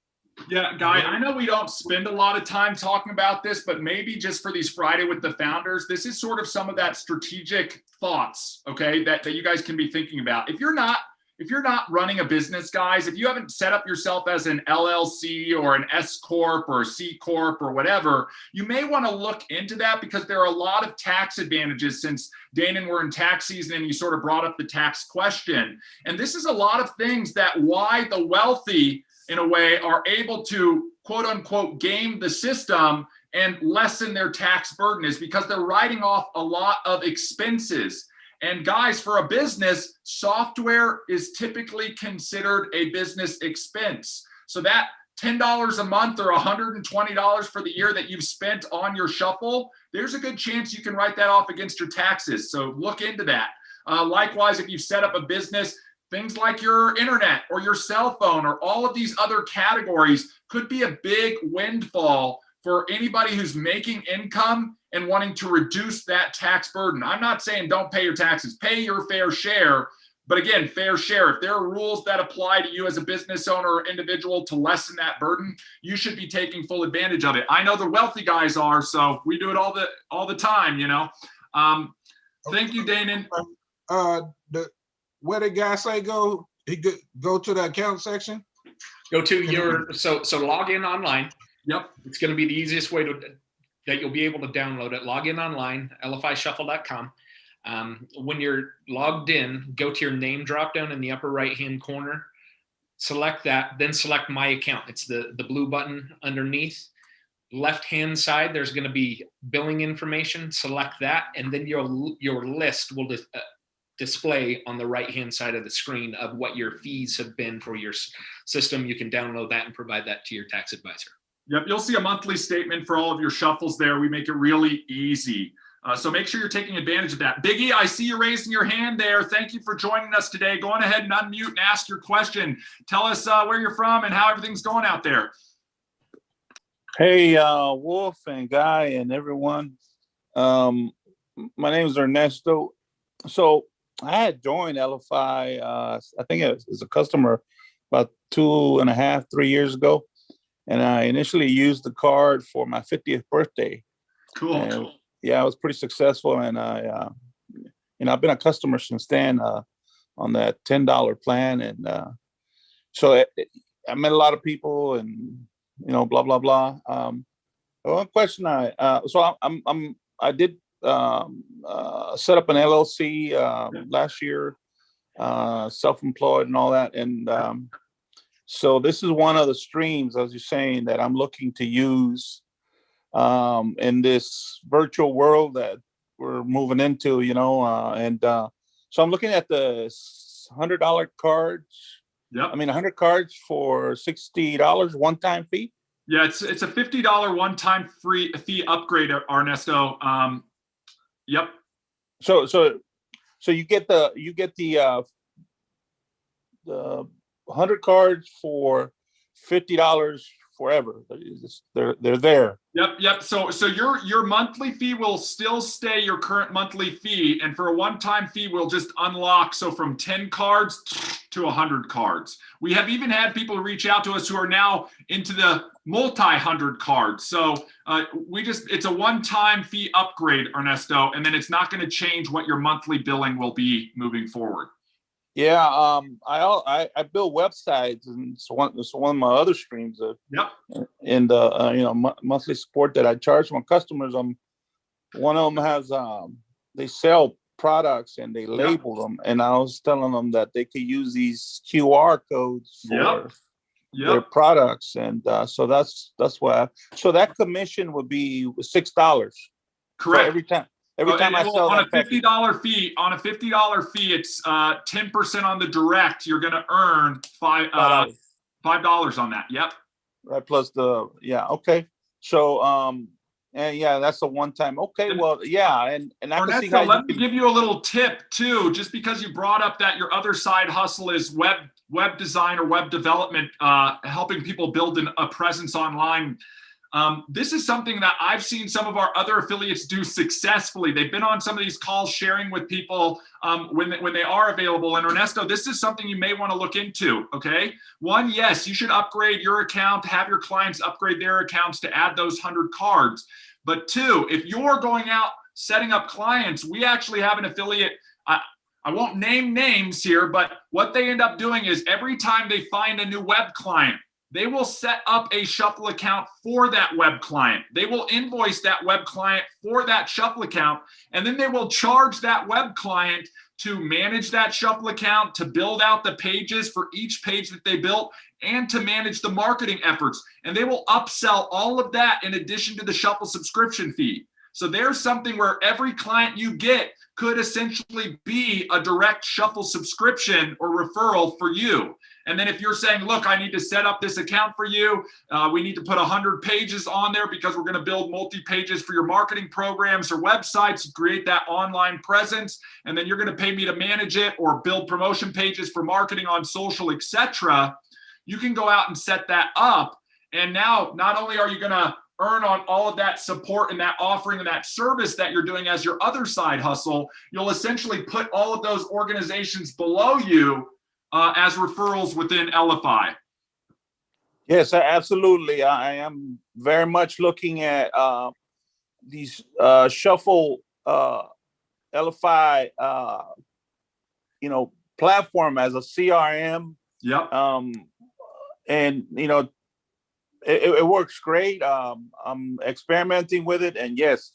Yeah, Guy, I know we don't spend a lot of time talking about this, but maybe just for these Friday with the Founders, this is sort of some of that strategic thoughts, okay, that you guys can be thinking about. If you're not running a business, guys, if you haven't set up yourself as an LLC or an S Corp or a C Corp or whatever, you may want to look into that, because there are a lot of tax advantages, since Danon, we're in tax season and you sort of brought up the tax question. And this is a lot of things that why the wealthy, in a way, are able to quote unquote game the system and lessen their tax burden, is because they're writing off a lot of expenses. And guys, for a business, software is typically considered a business expense. So that $10 a month or $120 for the year that you've spent on your Shuffle, there's a good chance you can write that off against your taxes. So look into that. Likewise, if you've set up a business, things like your internet or your cell phone or all of these other categories could be a big windfall for anybody who's making income and wanting to reduce that tax burden. I'm not saying don't pay your taxes, pay your fair share. But again, fair share. If there are rules that apply to you as a business owner or individual to lessen that burden, you should be taking full advantage of it. I know the wealthy guys are, so we do it all the time, you know. Thank you, Danon. Where the guy say go? He go to the account section. Go to your so log in online. Yep. It's going to be the easiest way that you'll be able to download it. Log in online, elifyshuffle.com. When you're logged in, go to your name drop down in the upper right-hand corner. Select that, then select My Account. It's the blue button underneath. Left-hand side, there's going to be billing information. Select that, and then your list will display on the right-hand side of the screen of what your fees have been for your system. You can download that and provide that to your tax advisor. Yep, you'll see a monthly statement for all of your Shuffles there. We make it really easy. So make sure you're taking advantage of that. Biggie, I see you raising your hand there. Thank you for joining us today. Go on ahead and unmute and ask your question. Tell us where you're from and how everything's going out there. Hey, Wolf and Guy and everyone. My name is Ernesto. So I had joined Elify, I think it was a customer about 2.5, 3 years ago. And I initially used the card for my 50th birthday. Cool. And, yeah, I was pretty successful. And I've been a customer since then on that $10 plan. And so I met a lot of people and, blah, blah, blah. One question I did set up an LLC last year, self-employed and all that. And so this is one of the streams, as you're saying, that I'm looking to use in this virtual world that we're moving into, so I'm looking at the $100 cards. Yep. I mean, 100 cards for $60 one-time fee. Yeah, it's a $50 one-time fee upgrade, Ernesto. Yep. So you get the 100 cards for $50 forever. They're there. Yep. So your monthly fee will still stay your current monthly fee, and for a one-time fee, we'll just unlock from 10 cards to 100 cards. We have even had people reach out to us who are now into the multi-100 cards. So it's a one-time fee upgrade, Ernesto, and then it's not going to change what your monthly billing will be moving forward. Yeah, I build websites, and it's one of my other streams. Yep. And monthly support that I charge my customers. One of them has they sell products and they label them, and I was telling them that they could use these QR codes for their products, and so that's why. So that commission would be $6. Correct. Every time. Every time I sell on that a $50 fee, it's 10% on the direct. You're going to earn $5 on that. Yep. Right. Plus okay. So and that's a one time. Okay. Well, yeah, and I can see how let me give you a little tip too. Just because you brought up that your other side hustle is web design or web development, helping people build a presence online. This is something that I've seen some of our other affiliates do successfully. They've been on some of these calls sharing with people when they are available. And Ernesto, this is something you may want to look into, okay? One, yes, you should upgrade your account, have your clients upgrade their accounts to add those 100 cards. But two, if you're going out setting up clients, we actually have an affiliate. I won't name names here, but what they end up doing is every time they find a new web client, they will set up a Shuffle account for that web client. They will invoice that web client for that Shuffle account, and then they will charge that web client to manage that Shuffle account, to build out the pages for each page that they built, and to manage the marketing efforts. And they will upsell all of that in addition to the Shuffle subscription fee. So there's something where every client you get could essentially be a direct Shuffle subscription or referral for you. And then if you're saying, look, I need to set up this account for you, we need to put 100 pages on there because we're going to build multi-pages for your marketing programs or websites, create that online presence, and then you're going to pay me to manage it or build promotion pages for marketing on social, etc. You can go out and set that up. And now not only are you going to earn on all of that support and that offering and that service that you're doing as your other side hustle, you'll essentially put all of those organizations below you as referrals within Elify. Yes, absolutely. I am very much looking at these Shuffle Elify, platform as a CRM. Yep. And it works great. I'm experimenting with it, and yes,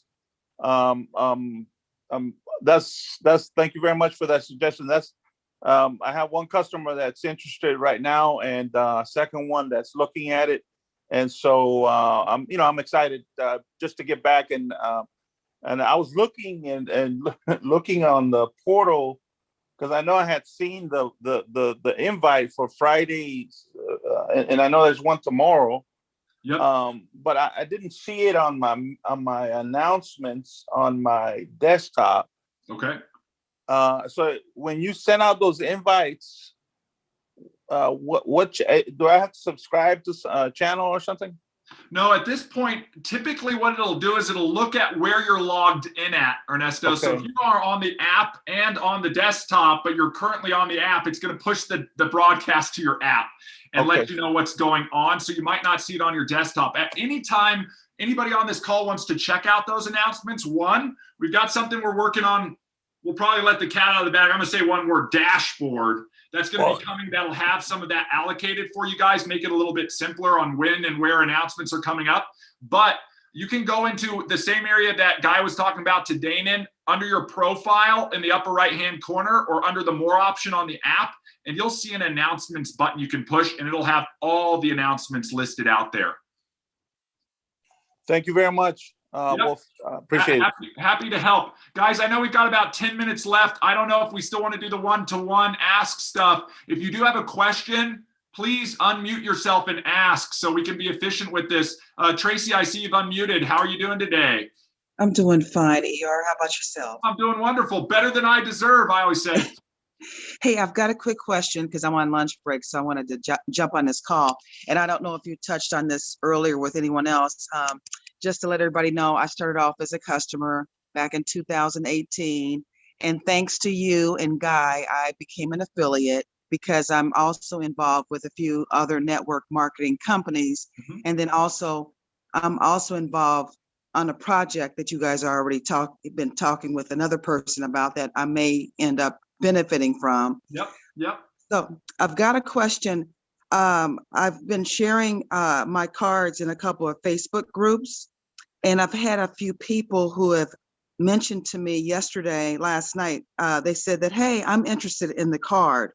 that's thank you very much for that suggestion. That's I have one customer that's interested right now, and second one that's looking at it, and so I'm excited just to get back and I was looking and looking on the portal because I know I had seen the invite for Fridays, and I know there's one tomorrow. Yep. But I didn't see it on my announcements on my desktop. Okay. So when you send out those invites, what do I have to subscribe to a channel or something? No, at this point, typically what it'll do is it'll look at where you're logged in at, Ernesto. Okay. So if you are on the app and on the desktop, but you're currently on the app, it's going to push the broadcast to your app and let you know what's going on. So you might not see it on your desktop. At any time, anybody on this call wants to check out those announcements, one, we've got something we're working on. We'll probably let the cat out of the bag. I'm going to say one word, dashboard. That's going to be coming. That'll have some of that allocated for you guys, make it a little bit simpler on when and where announcements are coming up. But you can go into the same area that Guy was talking about today, under your profile in the upper right-hand corner or under the more option on the app, and you'll see an announcements button you can push, and it'll have all the announcements listed out there. Thank you very much. Yep. Appreciate it. Happy to help. Guys, I know we've got about 10 minutes left. I don't know if we still want to do the one-to-one ask stuff. If you do have a question, please unmute yourself and ask so we can be efficient with this. Tracy, I see you've unmuted. How are you doing today? I'm doing fine, ER. How about yourself? I'm doing wonderful. Better than I deserve, I always say. Hey, I've got a quick question because I'm on lunch break, so I wanted to jump on this call. And I don't know if you touched on this earlier with anyone else. Just to let everybody know, I started off as a customer back in 2018. And thanks to you and Guy, I became an affiliate because I'm also involved with a few other network marketing companies. Mm-hmm. And then also, I'm also involved on a project that you guys are already been talking with another person about that I may end up benefiting from. Yep. So I've got a question. I've been sharing my cards in a couple of Facebook groups, and I've had a few people who have mentioned to me last night, they said that, hey, I'm interested in the card.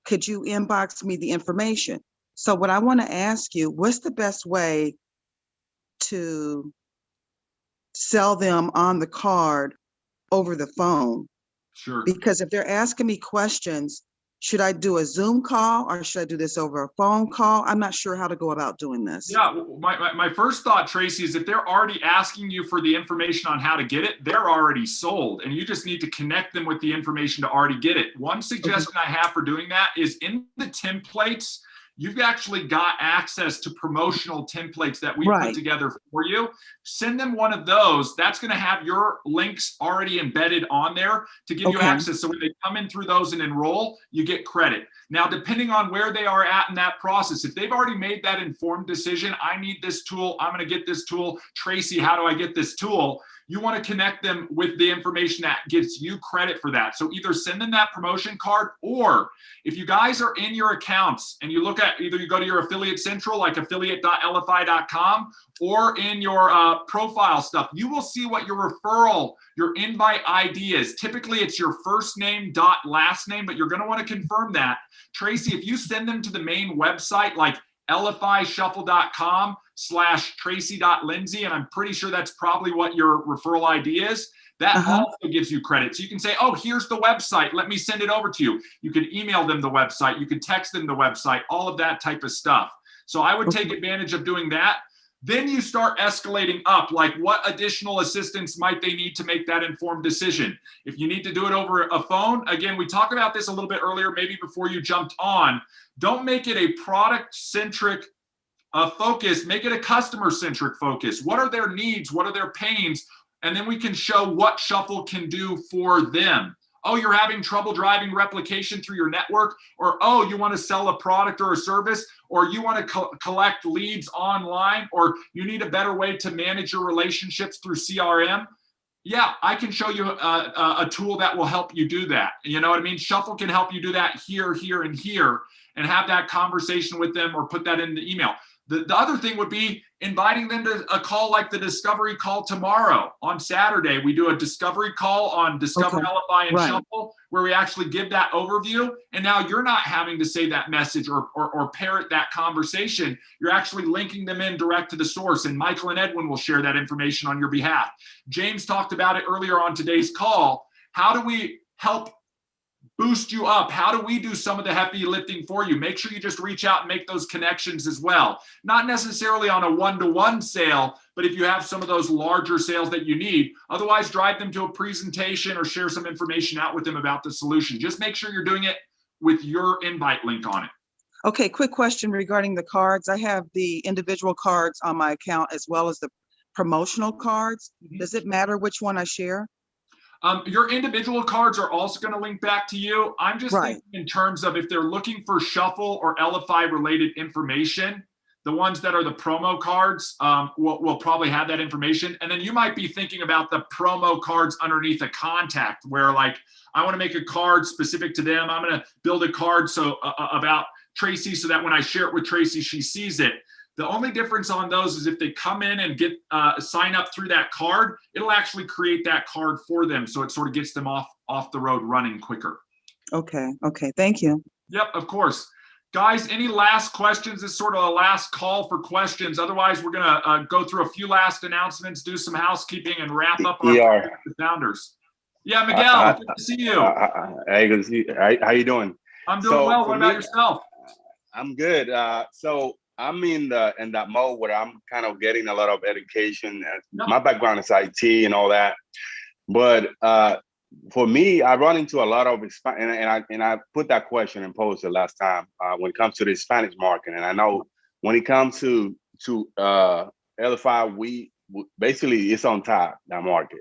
Could you inbox me the information? So what I want to ask you, what's the best way to sell them on the card over the phone? Sure. Because if they're asking me questions, should I do a Zoom call or should I do this over a phone call? I'm not sure how to go about doing this. Yeah, my first thought, Tracy, is if they're already asking you for the information on how to get it, they're already sold, and you just need to connect them with the information to already get it. One suggestion I have for doing that is in the templates, you've actually got access to promotional templates that we put together for you. Send them one of those. That's going to have your links already embedded on there to give you access. So when they come in through those and enroll, you get credit. Now, depending on where they are at in that process, if they've already made that informed decision, I need this tool, I'm going to get this tool. Tracy, how do I get this tool? You want to connect them with the information that gets you credit for that. So either send them that promotion card, or if you guys are in your accounts and you look at either you go to your affiliate central, like affiliate.elify.com, or in your profile stuff, you will see what your referral, your invite ID is. Typically, it's your first name dot last name, but you're going to want to confirm that. Tracy, if you send them to the main website, like elifyshuffle.com/tracy.lindsay, and I'm pretty sure that's probably what your referral ID is, that also gives you credit. So you can say, oh, here's the website, let me send it over to you. You can email them the website, you can text them the website, all of that type of stuff. So I would take advantage of doing that. Then you start escalating up, like what additional assistance might they need to make that informed decision? If you need to do it over a phone, again, we talked about this a little bit earlier, maybe before you jumped on. Don't make it a product-centric focus, make it a customer-centric focus. What are their needs? What are their pains? And then we can show what Shuffle can do for them. Oh, you're having trouble driving replication through your network, or oh, you want to sell a product or a service, or you want to collect leads online, or you need a better way to manage your relationships through CRM. Yeah, I can show you a tool that will help you do that. You know what I mean? Shuffle can help you do that here, and here, and have that conversation with them or put that in the email. The other thing would be inviting them to a call like the discovery call tomorrow. On Saturday, we do a discovery call on Discover Elify and Shuffle, where we actually give that overview. And now you're not having to say that message or parrot that conversation. You're actually linking them in direct to the source. And Michael and Edwin will share that information on your behalf. James talked about it earlier on today's call. How do we help boost you up? How do we do some of the heavy lifting for you? Make sure you just reach out and make those connections as well. Not necessarily on a one-to-one sale, but if you have some of those larger sales that you need, otherwise drive them to a presentation or share some information out with them about the solution. Just make sure you're doing it with your invite link on it. Okay, quick question regarding the cards. I have the individual cards on my account as well as the promotional cards. Does it matter which one I share? Your individual cards are also going to link back to you. I'm just thinking in terms of if they're looking for Shuffle or Elify related information, the ones that are the promo cards will probably have that information. And then you might be thinking about the promo cards underneath a contact where, like, I want to make a card specific to them. I'm going to build a card about Tracy so that when I share it with Tracy, she sees it. The only difference on those is if they come in and get sign up through that card, it'll actually create that card for them. So it sort of gets them off the road running quicker. Okay. Thank you. Yep, of course. Guys, any last questions? This is sort of a last call for questions. Otherwise, we're going to go through a few last announcements, do some housekeeping, and wrap up our founders. Yeah, Miguel, good to see you. Hey, good to see you. How you doing? I'm doing well. What about yourself? I'm good. So I'm in that mode where I'm kind of getting a lot of education. My background is IT and all that, but for me, I run into a lot of and I put that question and posted last time when it comes to the Spanish market. And I know when it comes to Elify, we basically it's on top that market.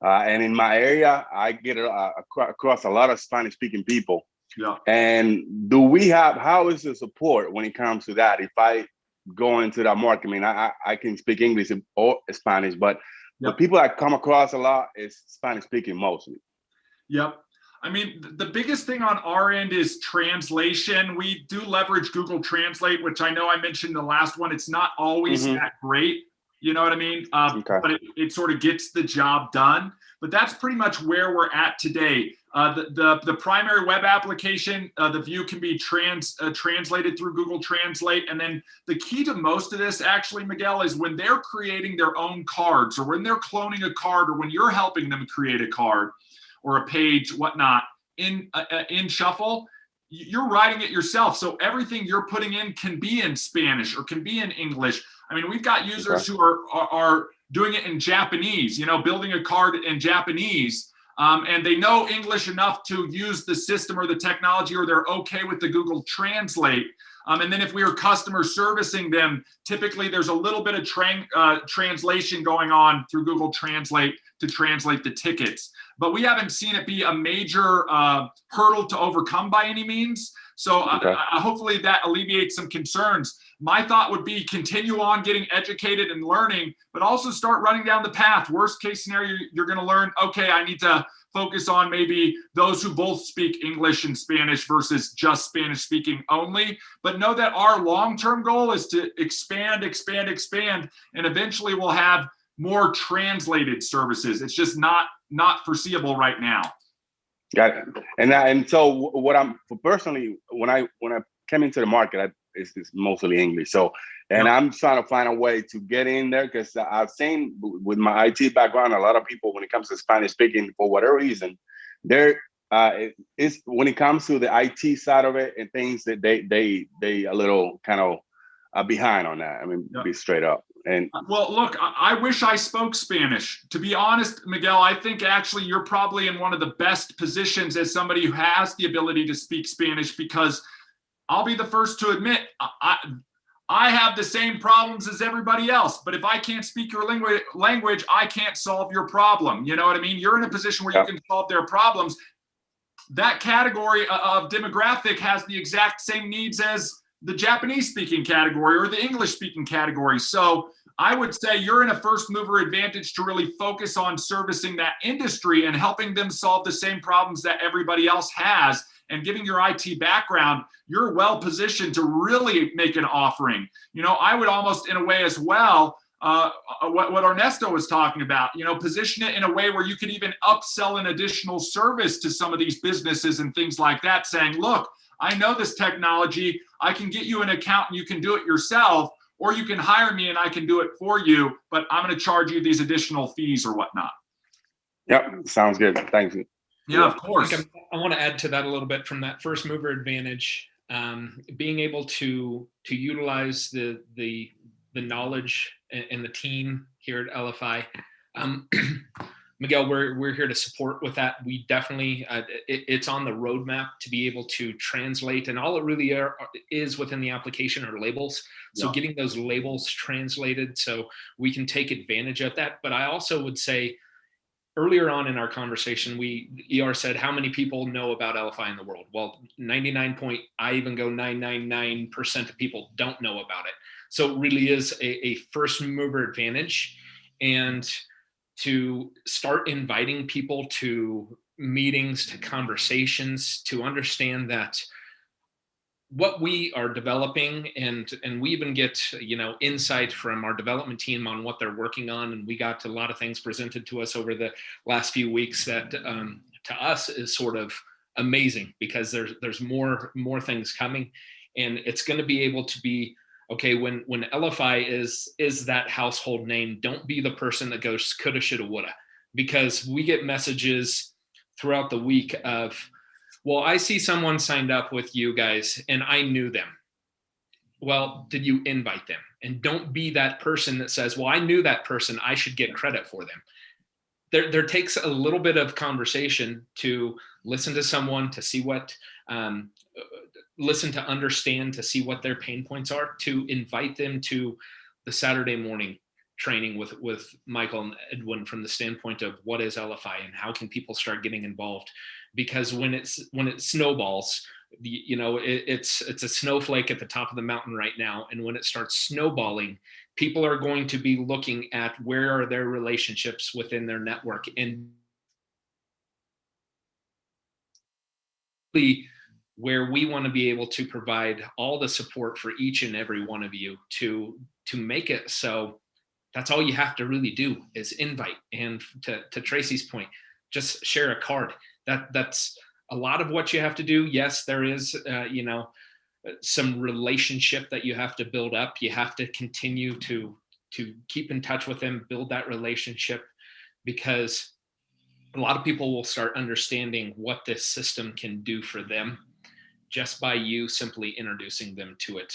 And in my area, I get across a lot of Spanish speaking people. Yeah. And how is the support when it comes to that? If I go into that market, I mean, I can speak English or Spanish, but the people I come across a lot is Spanish speaking mostly. Yep. I mean, the biggest thing on our end is translation. We do leverage Google Translate, which I know I mentioned in the last one. It's not always that great. You know what I mean? But it sort of gets the job done. But that's pretty much where we're at today. The primary web application, the view can be translated through Google Translate. And then the key to most of this, actually, Miguel, is when they're creating their own cards, or when they're cloning a card, or when you're helping them create a card or a page, whatnot, in Shuffle, you're writing it yourself. So everything you're putting in can be in Spanish or can be in English. I mean, we've got users who are doing it in Japanese, building a card in Japanese, and they know English enough to use the system or the technology, or they're okay with the Google Translate. And then if we are customer servicing them, typically there's a little bit of translation going on through Google Translate to translate the tickets. But we haven't seen it be a major hurdle to overcome by any means. So hopefully that alleviates some concerns. My thought would be continue on getting educated and learning, but also start running down the path. Worst case scenario, you're going to learn, okay, I need to focus on maybe those who both speak English and Spanish versus just Spanish speaking only. But know that our long-term goal is to expand, and eventually we'll have more translated services. It's just not foreseeable right now. Got it. And so what I'm personally, when I came into the market, it's mostly English. So, and I'm trying to find a way to get in there, because I've seen with my IT background, a lot of people, when it comes to Spanish speaking, for whatever reason, it's when it comes to the IT side of it and things, that they a little kind of behind on that. I mean, be straight up. And well, look, I wish I spoke Spanish. To be honest, Miguel, I think actually you're probably in one of the best positions as somebody who has the ability to speak Spanish, because I'll be the first to admit I have the same problems as everybody else. But if I can't speak your language, I can't solve your problem. You know what I mean? You're in a position where you can solve their problems. That category of demographic has the exact same needs as the Japanese speaking category or the English speaking category. So I would say you're in a first mover advantage to really focus on servicing that industry and helping them solve the same problems that everybody else has. And given your IT background, you're well positioned to really make an offering. I would almost, in a way as well, what Ernesto was talking about, position it in a way where you could even upsell an additional service to some of these businesses and things like that, saying, look, I know this technology, I can get you an account and you can do it yourself, or you can hire me and I can do it for you, but I'm going to charge you these additional fees or whatnot. Yep, sounds good. Thank you. Yeah, of course. I want to add to that a little bit from that first mover advantage, being able to utilize the knowledge and the team here at Elify. Miguel, we're here to support with that. We definitely, it's on the roadmap to be able to translate, and all it really is within the application are labels. So getting those labels translated so we can take advantage of that. But I also would say, earlier on in our conversation, ER said, how many people know about Elify in the world? Well, 99% of people don't know about it. So it really is a first mover advantage. And to start inviting people to meetings, to conversations, to understand that what we are developing, and we even get insight from our development team on what they're working on, and we got a lot of things presented to us over the last few weeks that to us is sort of amazing, because there's more things coming. And it's going to be able to be, okay, when Elify is that household name, don't be the person that goes coulda, shoulda, woulda, because we get messages throughout the week of, well, I see someone signed up with you guys and I knew them. Well, did you invite them? And don't be that person that says, well, I knew that person, I should get credit for them. There takes a little bit of conversation to listen to someone, to see what, listen to understand, to see what their pain points are, to invite them to the Saturday morning training with Michael and Edwin from the standpoint of what is Elify and how can people start getting involved. Because when it snowballs, it's a snowflake at the top of the mountain right now. And when it starts snowballing, people are going to be looking at where are their relationships within their network, and where we want to be able to provide all the support for each and every one of you to make it so that's all you have to really do is invite. And to Tracy's point, just share a card. That's a lot of what you have to do. Yes, there is, some relationship that you have to build up. You have to continue to keep in touch with them, build that relationship, because a lot of people will start understanding what this system can do for them just by you simply introducing them to it.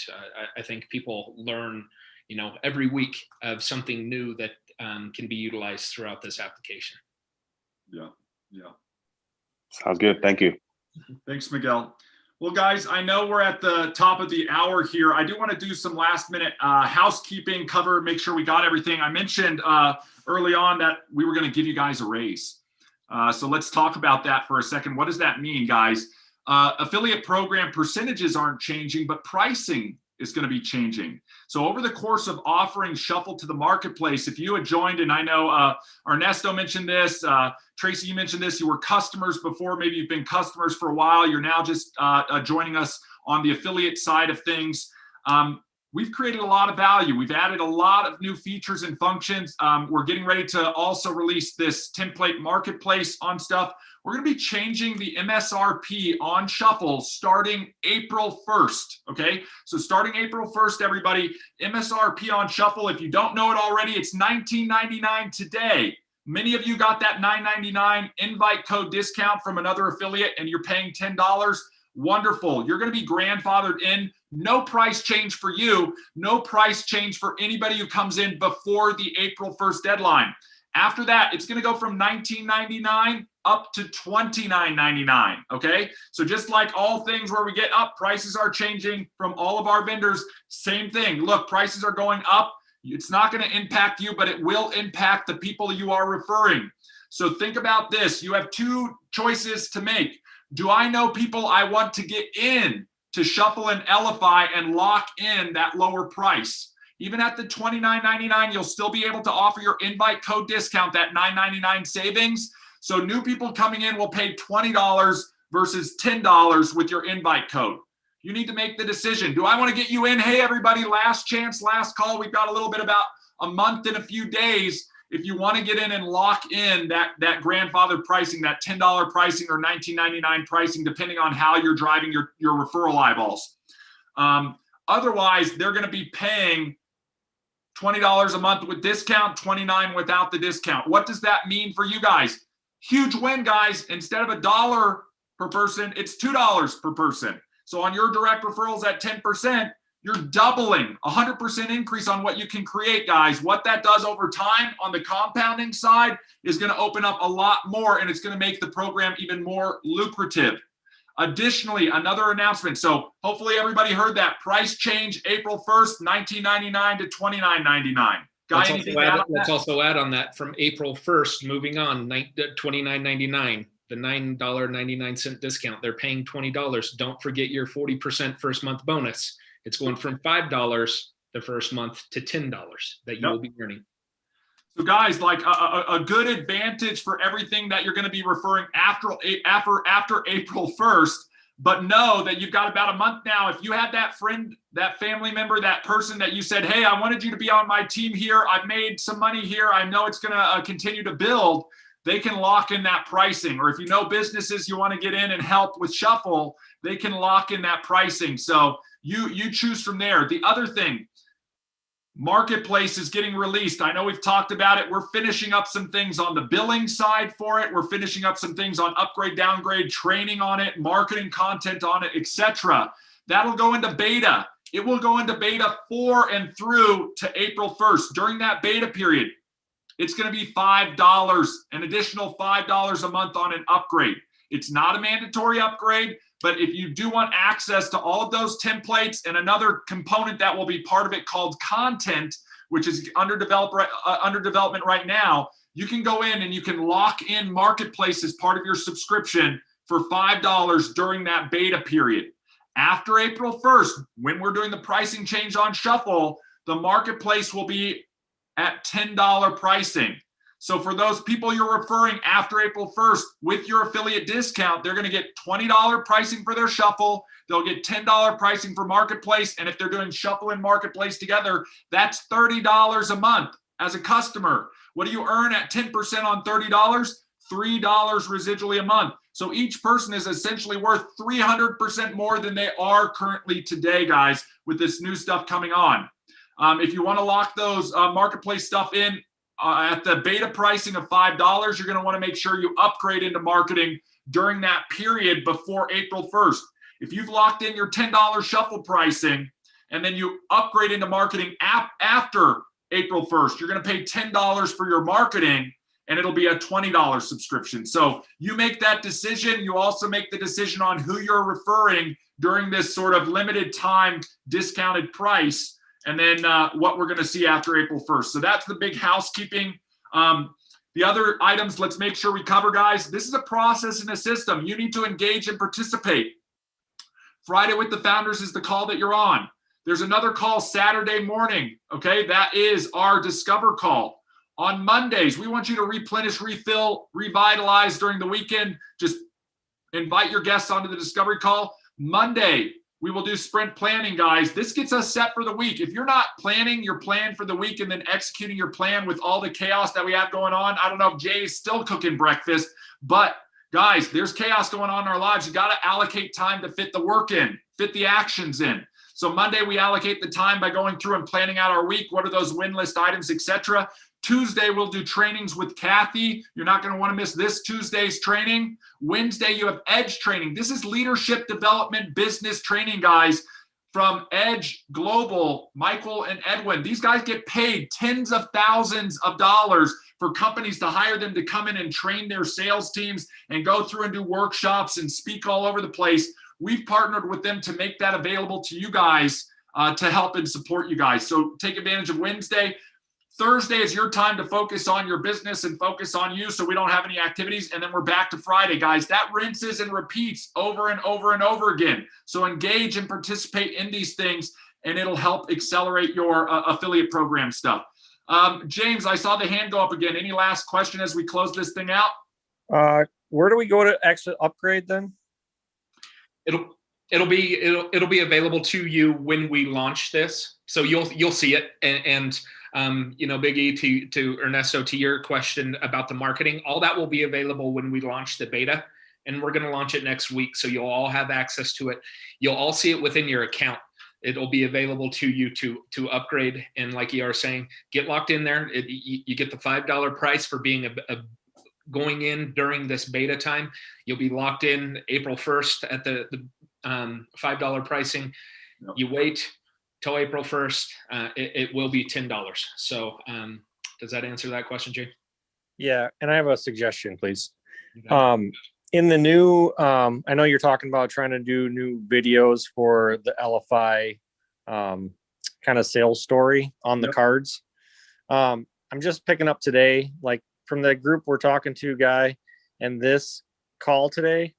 I think people learn, every week of something new that can be utilized throughout this application. Yeah. Sounds good. Thank you. Thanks, Miguel. Well, guys, I know we're at the top of the hour here. I do want to do some last minute housekeeping, make sure we got everything. I mentioned early on that we were going to give you guys a raise. So let's talk about that for a second. What does that mean, guys? Affiliate program percentages aren't changing, but pricing is going to be changing. So over the course of offering Shuffle to the marketplace, if you had joined, and I know Ernesto mentioned this, Tracy, you mentioned this, you were customers before, maybe you've been customers for a while, you're now just joining us on the affiliate side of things. We've created a lot of value. We've added a lot of new features and functions. We're getting ready to also release this template marketplace on stuff. We're going to be changing the MSRP on Shuffle starting April 1st, okay? So starting April 1st, everybody, MSRP on Shuffle, if you don't know it already, it's $19.99 today. Many of you got that $9.99 invite code discount from another affiliate and you're paying $10. Wonderful. You're going to be grandfathered in. No price change for you. No price change for anybody who comes in before the April 1st deadline. After that, it's going to go from $19.99 up to $29.99, okay? So just like all things where we get up, prices are changing from all of our vendors, same thing. Look, prices are going up. It's not going to impact you, but it will impact the people you are referring. So think about this. You have two choices to make. Do I know people I want to get in to Shuffle and Elify and lock in that lower price? Even at the $29.99, you'll still be able to offer your invite code discount, that $9.99 savings. So new people coming in will pay $20 versus $10 with your invite code. You need to make the decision. Do I want to get you in? Hey, everybody, last chance, last call. We've got a little bit about a month and a few days. If you want to get in and lock in that grandfather pricing, that $10 pricing or $19.99 pricing, depending on how you're driving your referral eyeballs. Otherwise, they're going to be paying $20 a month with discount, $29 without the discount. What does that mean for you guys? Huge win, guys. Instead of $1 per person, it's $2 per person. So on your direct referrals at 10%, you're doubling, 100% increase on what you can create, guys. What that does over time on the compounding side is going to open up a lot more, and it's going to make the program even more lucrative. Additionally, another announcement. So hopefully everybody heard that price change April 1st, $19.99 to $29.99. Let's also add on that from April 1st, moving on, $29.99, the $9.99 discount. They're paying $20. Don't forget your 40% first month bonus. It's going from $5 the first month to $10 that you will be earning. So guys, like a good advantage for everything that you're going to be referring after April 1st, but know that you've got about a month now. If you had that friend, that family member, that person that you said, hey, I wanted you to be on my team here. I've made some money here. I know it's going to continue to build. They can lock in that pricing. Or if you know businesses you want to get in and help with Shuffle, they can lock in that pricing. So you choose from there. The other thing, Marketplace is getting released. I know we've talked about it. We're finishing up some things on the billing side for it. We're finishing up some things on upgrade, downgrade, training on it, marketing content on it, etc. That'll go into beta. It will go into beta for and through to April 1st. During that beta period, it's going to be $5, an additional $5 a month on an upgrade. It's not a mandatory upgrade, but if you do want access to all of those templates and another component that will be part of it called content, which is under development right now, you can go in and you can lock in Marketplace as part of your subscription for $5 during that beta period. After April 1st, when we're doing the pricing change on Shuffle, the Marketplace will be at $10 pricing. So for those people you're referring after April 1st with your affiliate discount, they're going to get $20 pricing for their Shuffle. They'll get $10 pricing for Marketplace. And if they're doing Shuffle and Marketplace together, that's $30 a month as a customer. What do you earn at 10% on $30? $3 residually a month. So each person is essentially worth 300% more than they are currently today, guys, with this new stuff coming on. If you want to lock those Marketplace stuff in, at the beta pricing of $5, you're going to want to make sure you upgrade into marketing during that period before April 1st. If you've locked in your $10 Shuffle pricing and then you upgrade into marketing after April 1st, you're going to pay $10 for your marketing and it'll be a $20 subscription. So you make that decision. You also make the decision on who you're referring during this sort of limited time discounted price. And then what we're going to see after April 1st. So that's the big housekeeping. The other items, let's make sure we cover, guys. This is a process and a system. You need to engage and participate. Friday with the Founders is the call that you're on. There's another call Saturday morning, okay? That is our Discover call. On Mondays, we want you to replenish, refill, revitalize during the weekend. Just invite your guests onto the Discovery call. Monday, we will do sprint planning, guys. This gets us set for the week. If you're not planning your plan for the week and then executing your plan with all the chaos that we have going on, I don't know if Jay's still cooking breakfast, but guys, there's chaos going on in our lives. You got to allocate time to fit the work in, fit the actions in. So Monday, we allocate the time by going through and planning out our week. What are those win list items, etc. Tuesday, we'll do trainings with Kathy. You're not going to want to miss this Tuesday's training. Wednesday, you have Edge training. This is leadership development business training, guys, from Edge Global, Michael and Edwin. These guys get paid tens of thousands of dollars for companies to hire them to come in and train their sales teams and go through and do workshops and speak all over the place. We've partnered with them to make that available to you guys to help and support you guys. So take advantage of Wednesday. Thursday is your time to focus on your business and focus on you so we don't have any activities. And then we're back to Friday, guys. That rinses and repeats over and over and over again. So engage and participate in these things, and it'll help accelerate your affiliate program stuff. James, I saw the hand go up again. Any last question as we close this thing out? Where do we go to actually upgrade then? It'll be available to you when we launch this. So you'll see it. And Big E, to Ernesto, to your question about the marketing, all that will be available when we launch the beta, and we're going to launch it next week. So you'll all have access to it. You'll all see it within your account. It'll be available to you to upgrade. And like you are saying, get locked in there. You get the $5 price for being going in during this beta time. You'll be locked in April 1st at the $5 pricing. Yep. You wait till April 1st, it will be $10. So does that answer that question, Jay? Yeah, and I have a suggestion, please. In the new, I know you're talking about trying to do new videos for the Elify kind of sales story on the cards. I'm just picking up today, like from the group we're talking to, Guy, and this call today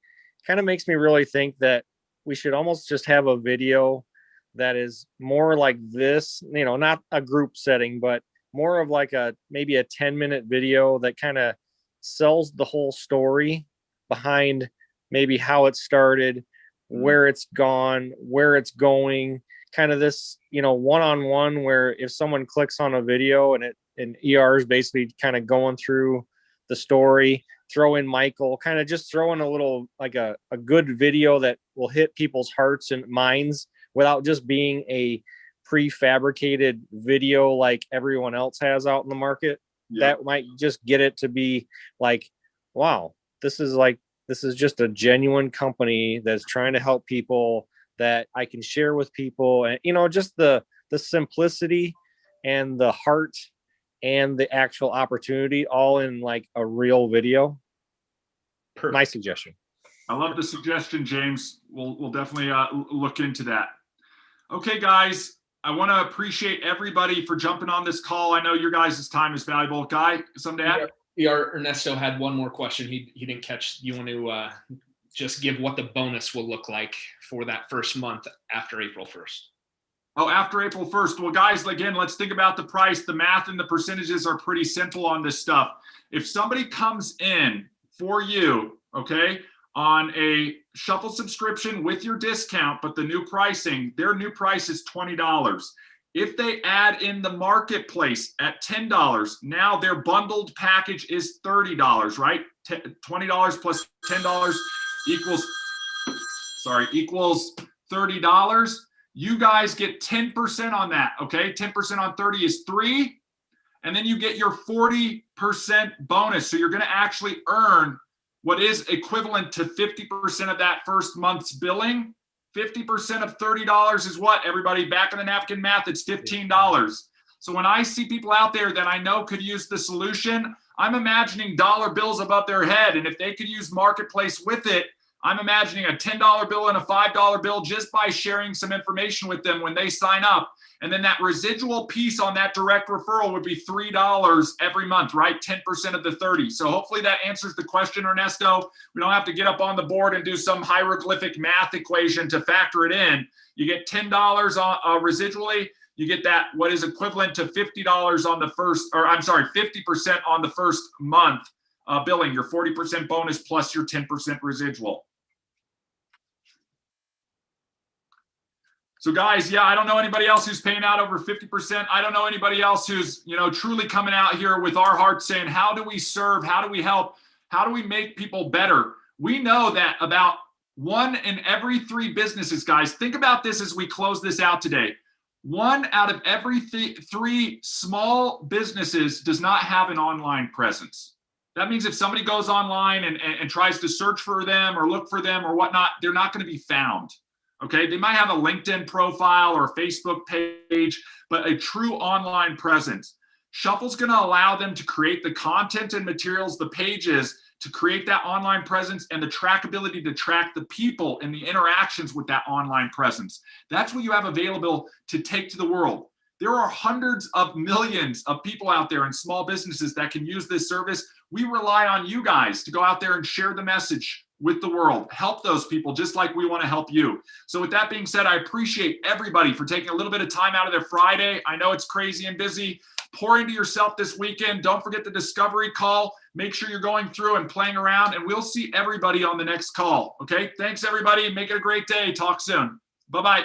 kind of makes me really think that we should almost just have a video that is more like this, not a group setting, but more of like maybe a 10-minute video that kind of sells the whole story behind maybe how it started, where it's gone, where it's going, kind of this, one-on-one, where if someone clicks on a video and ER is basically kind of going through the story, throw in Michael, kind of just throw in a little, like a good video that will hit people's hearts and minds without just being a prefabricated video like everyone else has out in the market. That might just get it to be like, wow, this is just a genuine company that's trying to help people, that I can share with people. And, you know, just the simplicity and the heart and the actual opportunity all in like a real video. Perfect. My suggestion. I love the suggestion, James. We'll definitely look into that. Okay, guys, I want to appreciate everybody for jumping on this call. I know your guys' time is valuable. Guy, something to add? Yeah, Ernesto had one more question. He didn't catch. You want to just give what the bonus will look like for that first month after April 1st? Oh, after April 1st. Well, guys, again, let's think about the price. The math and the percentages are pretty simple on this stuff. If somebody comes in for you, okay, on a shuffle subscription with your discount, but the new pricing, their new price is $20. If they add in the marketplace at $10, now their bundled package is $30, right? $20 plus $10 equals $30. You guys get 10% on that, okay? 10% on 30 is 3, and then you get your 40% bonus. So you're gonna actually earn what is equivalent to 50% of that first month's billing. 50% of $30 is what, everybody? Back in the napkin math, it's $15. So when I see people out there that I know could use the solution, I'm imagining dollar bills above their head. And if they could use Marketplace with it, I'm imagining a $10 bill and a $5 bill just by sharing some information with them when they sign up. And then that residual piece on that direct referral would be $3 every month, right? 10% of the 30. So hopefully that answers the question, Ernesto. We don't have to get up on the board and do some hieroglyphic math equation to factor it in. You get $10 on residually. You get that, what is equivalent to $50 on the first, or I'm sorry, 50% on the first month billing, your 40% bonus plus your 10% residual. So guys, yeah, I don't know anybody else who's paying out over 50%. I don't know anybody else who's, you know, truly coming out here with our hearts saying, how do we serve? How do we help? How do we make people better? We know that about 1 in every 3 businesses, guys, think about this as we close this out today. 1 out of every 3 small businesses does not have an online presence. That means if somebody goes online and tries to search for them or look for them or whatnot, they're not going to be found. Okay, they might have a LinkedIn profile or a Facebook page, but a true online presence. Shuffle's going to allow them to create the content and materials, the pages, to create that online presence and the trackability to track the people and the interactions with that online presence. That's what you have available to take to the world. There are hundreds of millions of people out there in small businesses that can use this service. We rely on you guys to go out there and share the message with the world. Help those people just like we want to help you. So with that being said, I appreciate everybody for taking a little bit of time out of their Friday. I know it's crazy and busy. Pour into yourself this weekend. Don't forget the discovery call. Make sure you're going through and playing around, and we'll see everybody on the next call. Okay? Thanks, everybody. Make it a great day. Talk soon. Bye-bye.